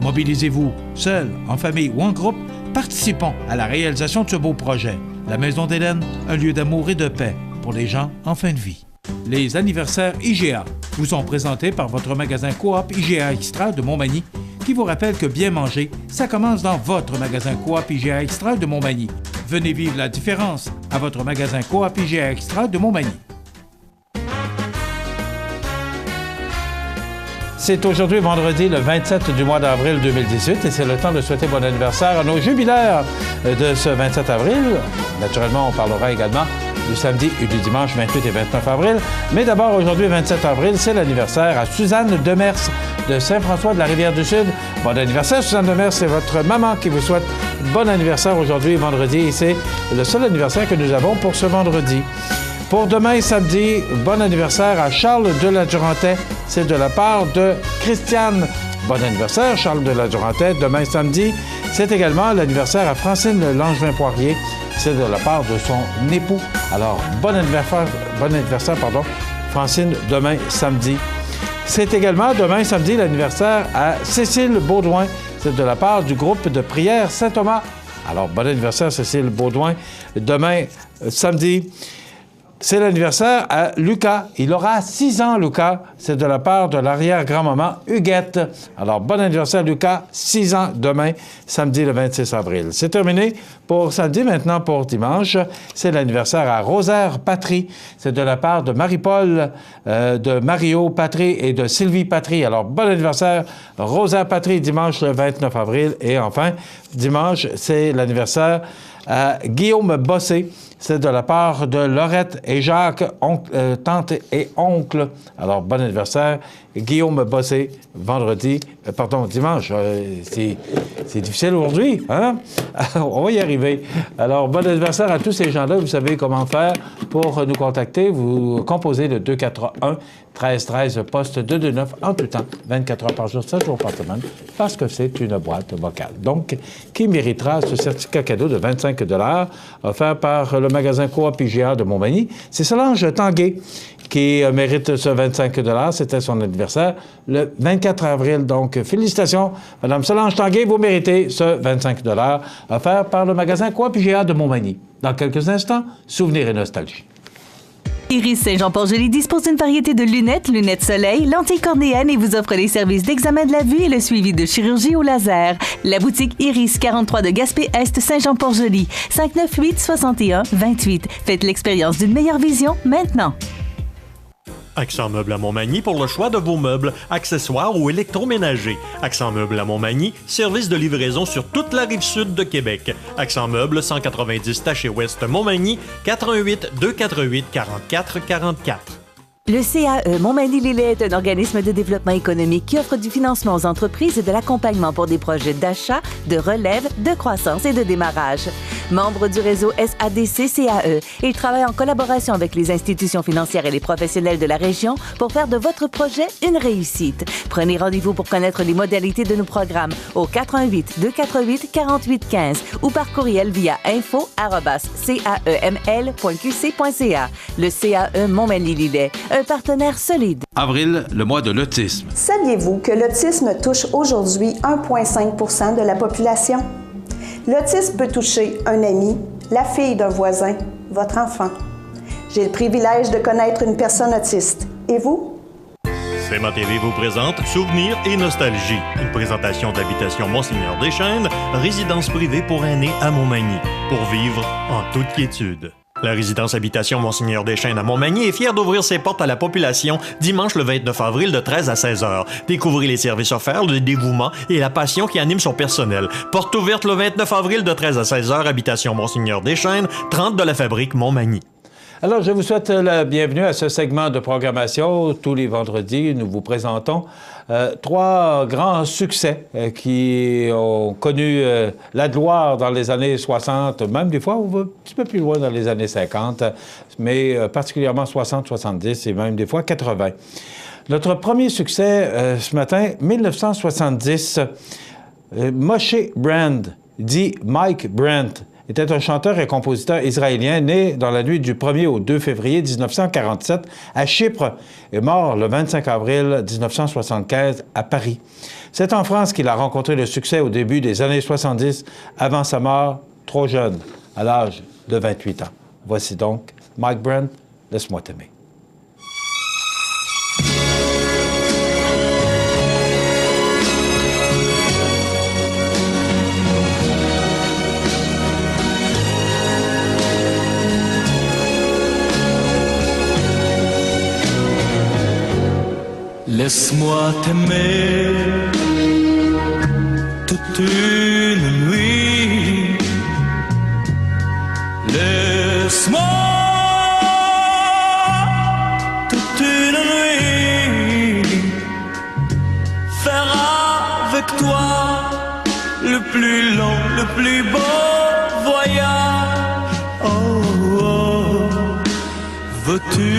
Mobilisez-vous, seul, en famille ou en groupe, participons à la réalisation de ce beau projet. La Maison d'Hélène, un lieu d'amour et de paix pour les gens en fin de vie. Les anniversaires IGA vous sont présentés par votre magasin Coop IGA Extra de Montmagny, qui vous rappelle que bien manger, ça commence dans votre magasin Coop IGA Extra de Montmagny. Venez vivre la différence à votre magasin Coop IGA Extra de Montmagny. C'est aujourd'hui vendredi le 27 du mois d'avril 2018 et c'est le temps de souhaiter bon anniversaire à nos jubilaires de ce 27 avril. Naturellement, on parlera également du samedi et du dimanche 28 et 29 avril. Mais d'abord, aujourd'hui, 27 avril, c'est l'anniversaire à Suzanne Demers de Saint-François de la Rivière-du-Sud. Bon anniversaire, Suzanne Demers, c'est votre maman qui vous souhaite bon anniversaire aujourd'hui, vendredi, et c'est le seul anniversaire que nous avons pour ce vendredi. Pour demain, samedi, bon anniversaire à Charles de la Durantais. C'est de la part de Christiane. Bon anniversaire, Charles de la Durantais. Demain, samedi, c'est également l'anniversaire à Francine Langevin-Poirier. C'est de la part de son époux. Alors, bon anniversaire, Francine, demain, samedi. C'est également demain, samedi, l'anniversaire à Cécile Baudouin. C'est de la part du groupe de prière Saint-Thomas. Alors, bon anniversaire, Cécile Baudouin. Demain, samedi, c'est l'anniversaire à Lucas. Il aura 6 ans, Lucas. C'est de la part de l'arrière-grand-maman Huguette. Alors, bon anniversaire, Lucas. 6 ans demain, samedi le 26 avril. C'est terminé pour samedi. Maintenant, pour dimanche, c'est l'anniversaire à Rosaire Patry. C'est de la part de Marie-Paul, de Mario Patry et de Sylvie Patry. Alors, bon anniversaire, Rosaire Patry, dimanche le 29 avril. Et enfin, dimanche, c'est l'anniversaire à Guillaume Bossé. C'est de la part de Laurette et Jacques, tante et oncle. Alors, bon anniversaire, Guillaume Bossé, dimanche. C'est difficile aujourd'hui, hein? On va y arriver. Alors, bon anniversaire à tous ces gens-là. Vous savez comment faire pour nous contacter. Vous composez le 241-1313, poste 229, en tout temps, 24 heures par jour, 7 jours par semaine, parce que c'est une boîte vocale. Donc, qui méritera ce certificat cadeau de 25 $ offert par le magasin Coop IGA de Montmagny. C'est Solange Tanguay qui mérite ce 25 $. C'était son anniversaire le 24 avril. Donc, félicitations, Mme Solange Tanguay. Vous méritez ce 25 $ offert par le magasin Coop IGA de Montmagny. Dans quelques instants, souvenirs et nostalgie. Iris Saint-Jean-Port-Joli dispose d'une variété de lunettes soleil, lentilles cornéennes et vous offre les services d'examen de la vue et le suivi de chirurgie au laser. La boutique Iris 43 de Gaspé-Est Saint-Jean-Port-Joli, 598-61-28. Faites l'expérience d'une meilleure vision maintenant. Accent Meubles à Montmagny pour le choix de vos meubles, accessoires ou électroménagers. Accent Meubles à Montmagny, service de livraison sur toute la rive sud de Québec. Accent Meubles, 190 Taché Ouest Montmagny, 418-248-4444. Le CAE Montmagny-Lillet est un organisme de développement économique qui offre du financement aux entreprises et de l'accompagnement pour des projets d'achat, de relève, de croissance et de démarrage. Membre du réseau SADC-CAE, il travaille en collaboration avec les institutions financières et les professionnels de la région pour faire de votre projet une réussite. Prenez rendez-vous pour connaître les modalités de nos programmes au 418-248-4815 ou par courriel via info@caeml.qc.ca. Le CAE Montmagny-Lillet, un partenaire solide. Avril, le mois de l'autisme. Saviez-vous que l'autisme touche aujourd'hui 1,5 % de la population? L'autisme peut toucher un ami, la fille d'un voisin, votre enfant. J'ai le privilège de connaître une personne autiste. Et vous? CMA TV vous présente Souvenirs et nostalgie. Une présentation d'Habitation Monseigneur Deschaines, résidence privée pour aînés à Montmagny, pour vivre en toute quiétude. La résidence Habitation Monseigneur Deschaines à Montmagny est fière d'ouvrir ses portes à la population dimanche le 29 avril de 13 à 16 heures. Découvrez les services offerts, le dévouement et la passion qui anime son personnel. Porte ouverte le 29 avril de 13 à 16 heures, Habitation Monseigneur Deschaines, 30 de la Fabrique Montmagny. Alors, je vous souhaite la bienvenue à ce segment de programmation. Tous les vendredis, nous vous présentons 3 grands succès qui ont connu la gloire dans les années 60, même des fois, on va un petit peu plus loin dans les années 50, mais particulièrement 60, 70 et même des fois 80. Notre premier succès ce matin, 1970, Moshe Brand, dit Mike Brandt, était un chanteur et compositeur israélien né dans la nuit du 1er au 2 février 1947 à Chypre et mort le 25 avril 1975 à Paris. C'est en France qu'il a rencontré le succès au début des années 70, avant sa mort trop jeune, à l'âge de 28 ans. Voici donc Mike Brandt, Laisse-moi t'aimer. Laisse-moi t'aimer toute une nuit. Laisse-moi toute une nuit faire avec toi le plus long, le plus beau voyage. Oh, oh, veux-tu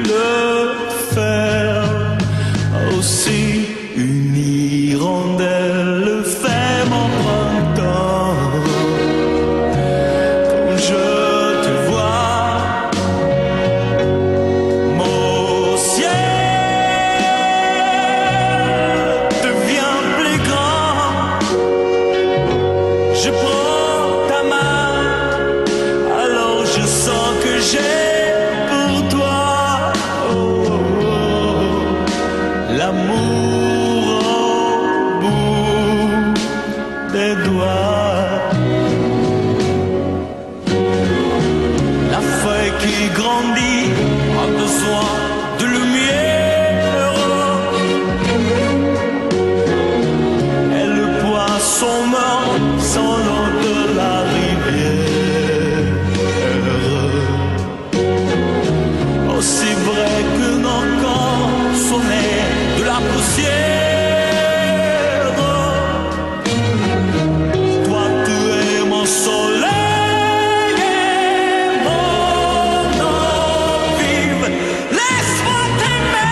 le faire? Aussi une hirondelle fait mon printemps. Quand je te vois, mon ciel devient plus grand. Je prends ta main, alors je sens que j'ai pour toi. L'amour au bout des doigts. La feuille qui grandit a besoin de lumière. Et le poisson meurt sans l'eau de la rivière. Aussi vrai que nos corps sont nés de la poussière. Toi tu es mon soleil et mon eau vive. Laisse-moi t'aimer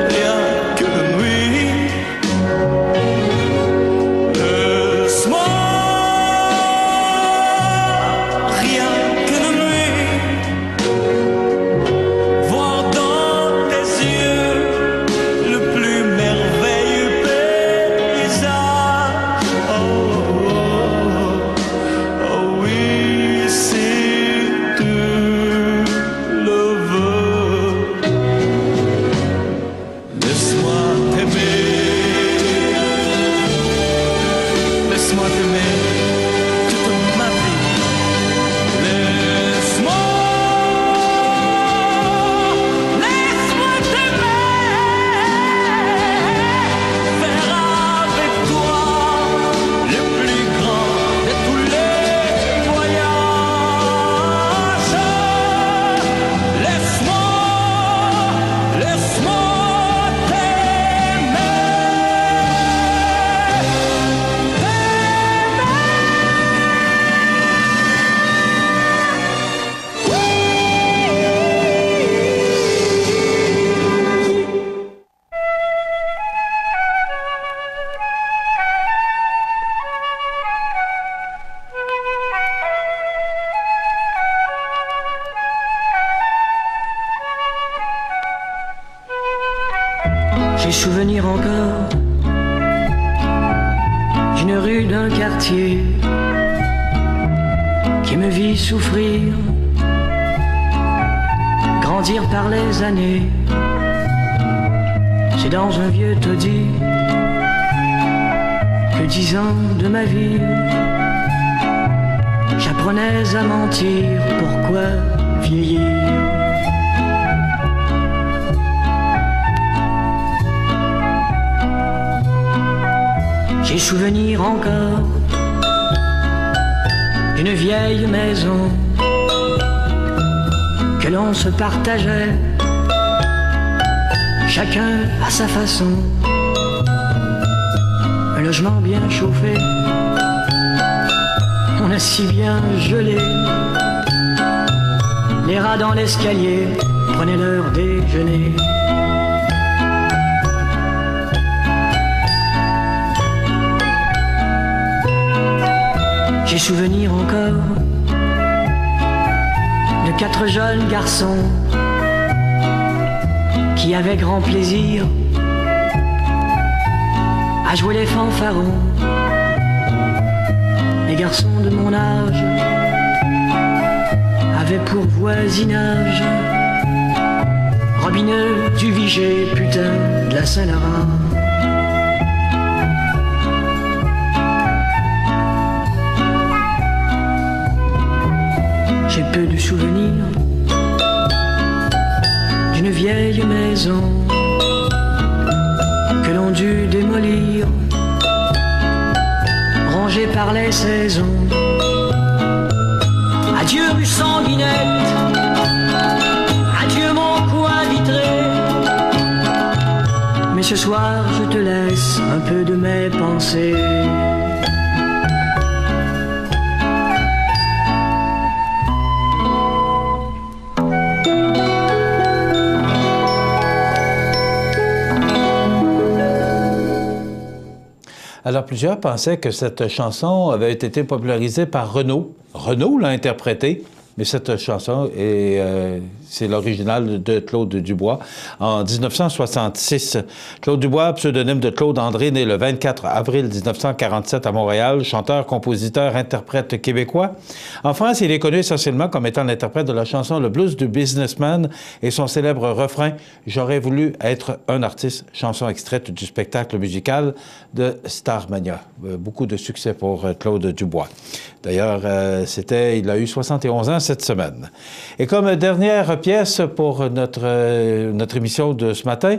rien que nuit. Laisse-moi rien que nuit. Voir dans tes yeux le plus merveilleux paysage. Oh, oh, oh oui, si tu le veux. Laisse-moi t'aimer. Laisse-moi t'aimer toute ma vie. Laisse-moi t'aimer, faire avec toi le plus grand de tous les voyages. Laisse-moi J'ai souvenir encore d'une rue d'un quartier qui me vit souffrir, grandir par les années. C'est dans un vieux taudis que 10 ans de ma vie j'apprenais à mentir. Pourquoi vieillir? J'ai souvenir encore d'une vieille maison que l'on se partageait, chacun à sa façon. Un logement bien chauffé, on a si bien gelé. Les rats dans l'escalier prenaient leur déjeuner. J'ai souvenir encore de 4 jeunes garçons qui avaient grand plaisir à jouer les fanfarons. Les garçons de mon âge avaient pour voisinage Robineux, du Viger, putain de la Saint-Laurent. J'ai peu de souvenirs d'une vieille maison que l'on dut démolir, rongée par les saisons. Adieu rue Sanguinette, adieu mon coin vitré. Mais ce soir je te laisse un peu de mes pensées. Alors, plusieurs pensaient que cette chanson avait été popularisée par Renaud. Renaud l'a interprétée, mais cette chanson, c'est l'original de Claude Dubois en 1966. Claude Dubois, pseudonyme de Claude André, né le 24 avril 1947 à Montréal, chanteur, compositeur, interprète québécois. En France, il est connu essentiellement comme étant l'interprète de la chanson Le blues du businessman et son célèbre refrain « J'aurais voulu être un artiste », chanson extraite du spectacle musical de Starmania. Beaucoup de succès pour Claude Dubois. D'ailleurs, il a eu 71 ans cette semaine. Et comme dernière pièce pour notre émission de ce matin,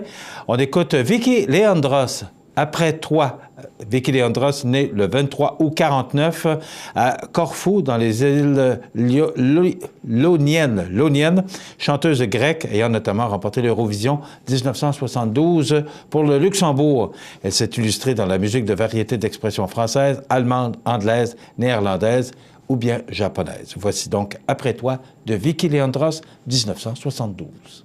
on écoute Vicky Leandros, Après toi. Vicky Leandros, née le 23 août 49 à Corfou, dans les îles Ioniennes, chanteuse grecque ayant notamment remporté l'Eurovision 1972 pour le Luxembourg. Elle s'est illustrée dans la musique de variété d'expression française, allemande, anglaise, néerlandaise ou bien japonaise. Voici donc Après toi de Vicky Leandros, 1972.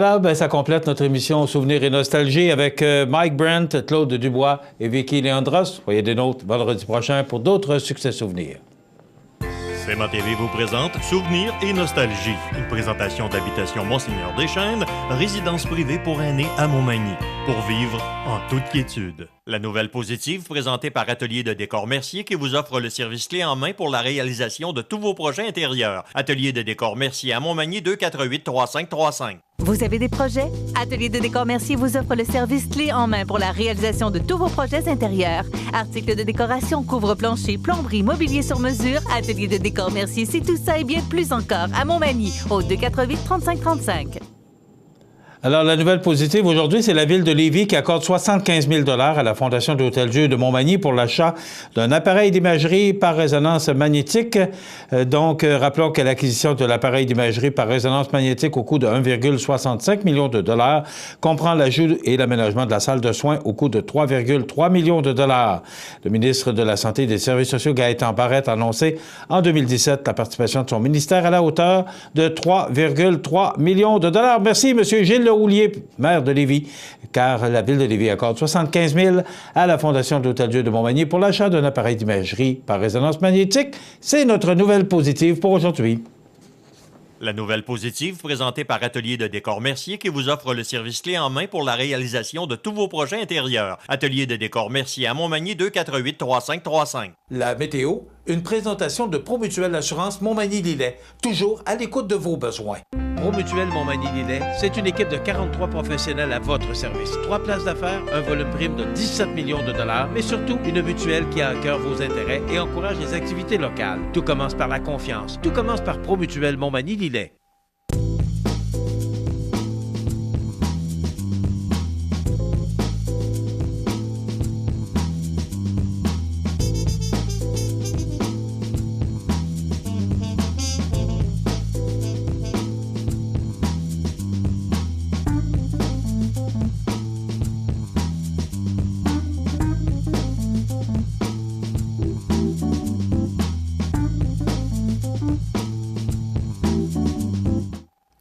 Voilà, ben, ça complète notre émission Souvenirs et Nostalgie avec Mike Brent, Claude Dubois et Vicky Leandros. Soyez des nôtres vendredi prochain pour d'autres succès souvenirs. CMA TV vous présente Souvenirs et Nostalgie, une présentation d'Habitation Monseigneur Deschênes, résidence privée pour aînés à Montmagny, pour vivre en toute quiétude. La nouvelle positive présentée par Atelier de décor Mercier qui vous offre le service clé en main pour la réalisation de tous vos projets intérieurs. Atelier de décor Mercier à Montmagny 248-3535. Vous avez des projets? Atelier de décor Mercier vous offre le service clé en main pour la réalisation de tous vos projets intérieurs. Articles de décoration, couvre-plancher, plomberie, mobilier sur mesure. Atelier de décor Mercier, c'est tout ça et bien plus encore à Montmagny au 248-3535. Alors, la nouvelle positive aujourd'hui, c'est la Ville de Lévis qui accorde 75 000 à la Fondation de l'Hôtel-Dieu de Montmagny pour l'achat d'un appareil d'imagerie par résonance magnétique. Rappelons que l'acquisition de l'appareil d'imagerie par résonance magnétique au coût de 1,65 million de dollars comprend l'ajout et l'aménagement de la salle de soins au coût de 3,3 millions de dollars. Le ministre de la Santé et des Services sociaux, Gaëtan Barrette, a annoncé en 2017 la participation de son ministère à la hauteur de 3,3 millions de dollars. Merci, M. Gilles Leroulier, maire de Lévis, car la Ville de Lévis accorde 75 000 à la Fondation de l'Hôtel-Dieu de Montmagny pour l'achat d'un appareil d'imagerie par résonance magnétique. C'est notre nouvelle positive pour aujourd'hui. La nouvelle positive présentée par Atelier de décor Mercier qui vous offre le service clé en main pour la réalisation de tous vos projets intérieurs. Atelier de décor Mercier à Montmagny 248-3535. La météo, une présentation de Promutuelle Assurance Montmagny-Lillet, toujours à l'écoute de vos besoins. Promutuelle Montmagny-Lillet, c'est une équipe de 43 professionnels à votre service. 3 places d'affaires, un volume prime de 17 millions de dollars, mais surtout une mutuelle qui a à cœur vos intérêts et encourage les activités locales. Tout commence par la confiance. Tout commence par Promutuelle Montmagny-Lillet.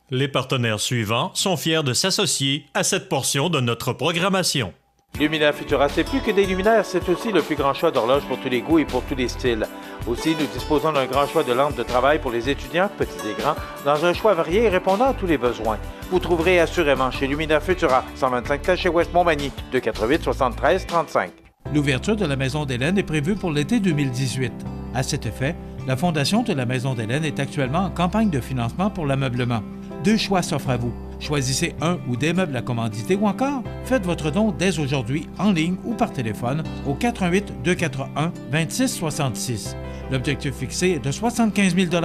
Les partenaires suivants sont fiers de s'associer à cette portion de notre programmation. Luminaire Futura, c'est plus que des luminaires, c'est aussi le plus grand choix d'horloges pour tous les goûts et pour tous les styles. Aussi, nous disposons d'un grand choix de lampes de travail pour les étudiants, petits et grands, dans un choix varié et répondant à tous les besoins. Vous trouverez assurément chez Luminaire Futura, 125 chez West Montmagny, 248-73-35. L'ouverture de la Maison d'Hélène est prévue pour l'été 2018. À cet effet, la Fondation de la Maison d'Hélène est actuellement en campagne de financement pour l'ameublement. 2 choix s'offrent à vous. Choisissez un ou des meubles à commanditer ou encore faites votre don dès aujourd'hui en ligne ou par téléphone au 418-241-2666. L'objectif fixé est de 75 000 $.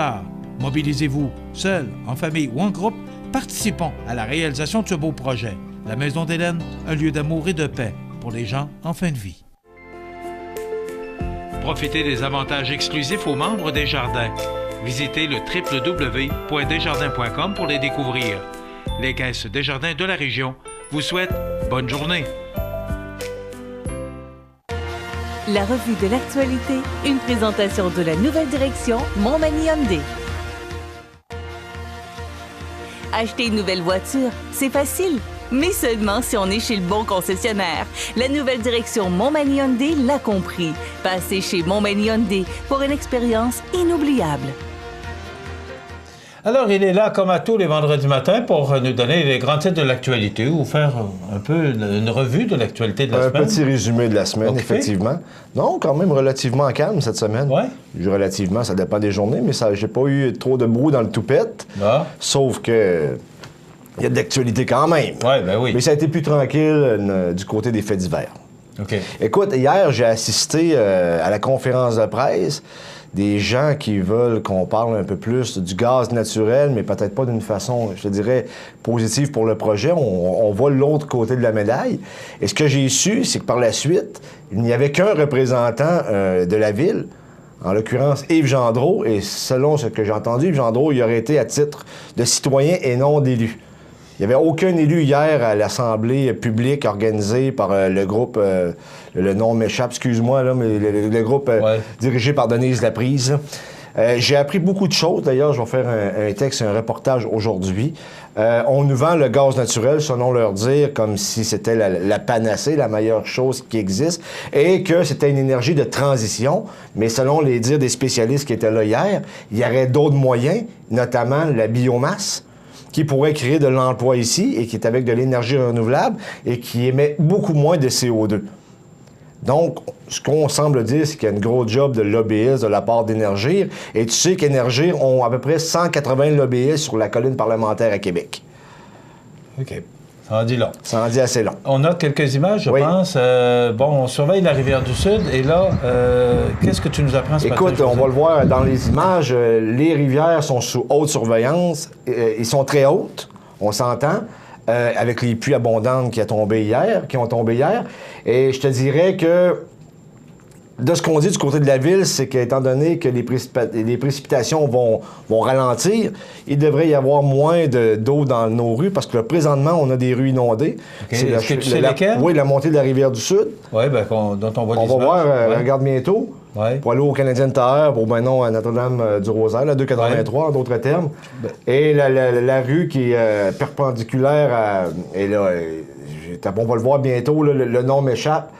Mobilisez-vous, seul, en famille ou en groupe, participons à la réalisation de ce beau projet. La Maison d'Hélène, un lieu d'amour et de paix pour les gens en fin de vie. Profitez des avantages exclusifs aux membres des Jardins. Visitez le www.desjardins.com pour les découvrir. Les caisses Desjardins de la région vous souhaitent bonne journée. La revue de l'actualité, une présentation de la nouvelle direction Montmagny Hyundai. Acheter une nouvelle voiture, c'est facile, mais seulement si on est chez le bon concessionnaire. La nouvelle direction Montmagny Hyundai l'a compris. Passez chez Montmagny Hyundai pour une expérience inoubliable. Alors, il est là, comme à tous les vendredis matins, pour nous donner les grands titres de l'actualité ou faire un peu une revue de l'actualité de la semaine. Un petit résumé de la semaine, effectivement. Non, quand même relativement calme cette semaine. Oui. Relativement, ça dépend des journées, mais j'ai pas eu trop de brou dans le toupette. Ah. Sauf que il y a de l'actualité quand même. Ouais, ben oui. Mais ça a été plus tranquille du côté des faits divers. OK. Écoute, hier, j'ai assisté à la conférence de presse des gens qui veulent qu'on parle un peu plus du gaz naturel, mais peut-être pas d'une façon, je te dirais, positive pour le projet. On voit l'autre côté de la médaille. Et ce que j'ai su, c'est que par la suite, il n'y avait qu'un représentant de la ville, en l'occurrence Yves Gendreau, et selon ce que j'ai entendu, Yves Gendreau, il aurait été à titre de citoyen et non d'élu. Il n'y avait aucun élu hier à l'Assemblée publique organisée par le groupe, le nom m'échappe, excuse-moi, là, mais le groupe dirigé par Denise Laprise. J'ai appris beaucoup de choses. D'ailleurs, je vais faire un texte, un reportage aujourd'hui. On nous vend le gaz naturel, selon leur dire, comme si c'était la panacée, la meilleure chose qui existe, et que c'était une énergie de transition. Mais selon les dires des spécialistes qui étaient là hier, il y aurait d'autres moyens, notamment la biomasse, qui pourrait créer de l'emploi ici et qui est avec de l'énergie renouvelable et qui émet beaucoup moins de CO2. Donc, ce qu'on semble dire, c'est qu'il y a une grosse job de lobbyistes de la part d'Énergir. Et tu sais qu'Énergir ont à peu près 180 lobbyistes sur la colline parlementaire à Québec. OK. Ça en dit long. Ça en dit assez long. On a quelques images, je pense. On surveille la rivière du Sud. Et là, qu'est-ce que tu nous apprends ce matin? Écoute, on va le voir dans les images. Les rivières sont sous haute surveillance. Ils sont très hautes, on s'entend. Avec les pluies abondantes qui ont tombé hier. Et je te dirais que, de ce qu'on dit du côté de la ville, c'est qu'étant donné que les précipitations vont ralentir, il devrait y avoir moins d'eau dans nos rues, parce que là, présentement, on a des rues inondées. Okay. Est-ce que tu sais lesquelles? Oui, la montée de la rivière du Sud. Oui, dont on voit les images. On va voir, regarde bientôt. Ouais. Pour aller au Canadien de Terre, pour à Notre-Dame-du-Rosaire, la 283 en d'autres termes. Et la rue qui est perpendiculaire et là, on va le voir bientôt, là, le nom m'échappe.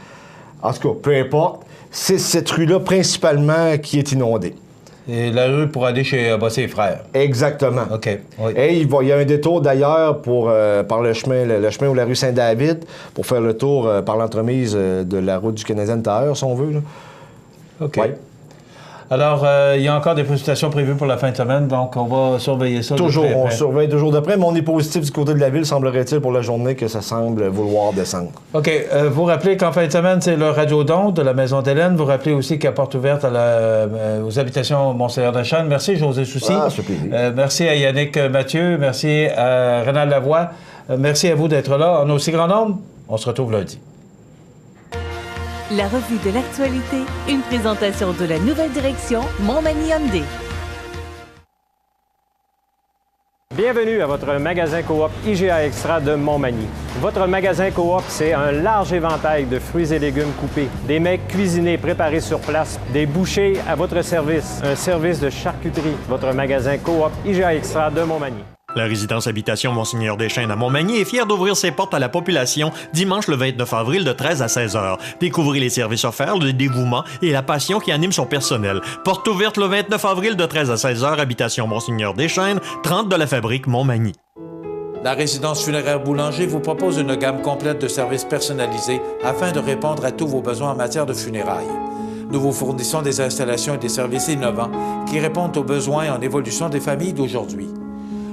En tout cas, peu importe, c'est cette rue-là principalement qui est inondée. Et la rue pour aller chez Bossé et Frères. Exactement. OK. Oui. Et il y a un détour d'ailleurs par le chemin ou la rue Saint-David pour faire le tour par l'entremise de la route du Canadien de Terre, si on veut, là. OK. Ouais. Alors, il y a encore des précipitations prévues pour la fin de semaine, donc on va surveiller ça. Toujours, on surveille toujours de près, mais on est positif du côté de la ville, semblerait-il, pour la journée que ça semble vouloir descendre. OK. Vous rappelez qu'en fin de semaine, c'est le Radiodon de la Maison d'Hélène. Vous rappelez aussi qu'il y a porte ouverte aux habitations Mont-Seigneur-de-Chêne. Merci, José Soucy. Ah, c'est plaisir. Merci à Yannick Mathieu. Merci à Rénal Lavoie. Merci à vous d'être là. En aussi grand nombre, on se retrouve lundi. La revue de l'actualité, une présentation de la nouvelle direction Montmagny Hyundai. Bienvenue à votre magasin coop IGA Extra de Montmagny. Votre magasin coop, c'est un large éventail de fruits et légumes coupés, des mets cuisinés préparés sur place, des bouchées à votre service, un service de charcuterie. Votre magasin coop IGA Extra de Montmagny. La résidence habitation Monseigneur Deschênes à Montmagny est fière d'ouvrir ses portes à la population dimanche le 29 avril de 13 à 16 heures. Découvrez les services offerts, le dévouement et la passion qui anime son personnel. Porte ouverte le 29 avril de 13 à 16 heures, habitation Monseigneur Deschênes, 30 de la Fabrique, Montmagny. La résidence funéraire Boulanger vous propose une gamme complète de services personnalisés afin de répondre à tous vos besoins en matière de funérailles. Nous vous fournissons des installations et des services innovants qui répondent aux besoins en évolution des familles d'aujourd'hui.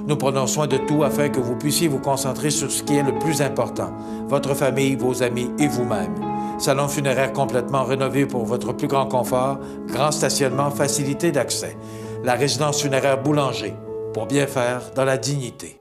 Nous prenons soin de tout afin que vous puissiez vous concentrer sur ce qui est le plus important, votre famille, vos amis et vous-même. Salon funéraire complètement rénové pour votre plus grand confort, grand stationnement, facilité d'accès. La résidence funéraire Boulanger, pour bien faire dans la dignité.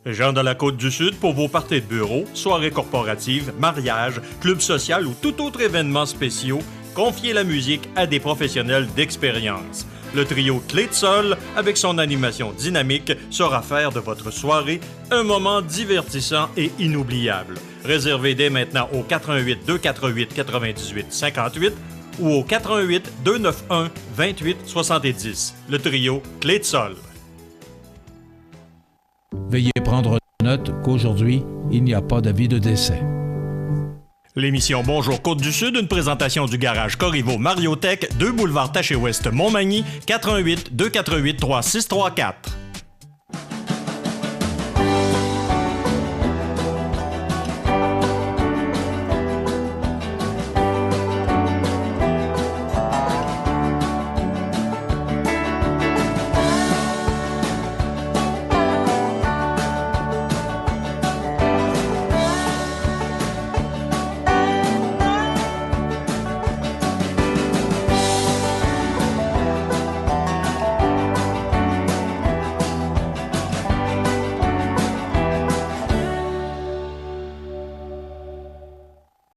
Gens de la Côte-du-Sud pour vos parties de bureau, soirées corporatives, mariages, clubs sociaux ou tout autre événement spéciaux, confiez la musique à des professionnels d'expérience. Le trio Clé de Sol, avec son animation dynamique, saura faire de votre soirée un moment divertissant et inoubliable. Réservez dès maintenant au 88 248 98 58 ou au 88 291 28 70. Le trio Clé de Sol. Veuillez prendre note qu'aujourd'hui, il n'y a pas d'avis de décès. L'émission Bonjour Côte-du-Sud, une présentation du garage Corriveau Mariotech, 2 boulevard Taché-Ouest Montmagny, 88 248 3634.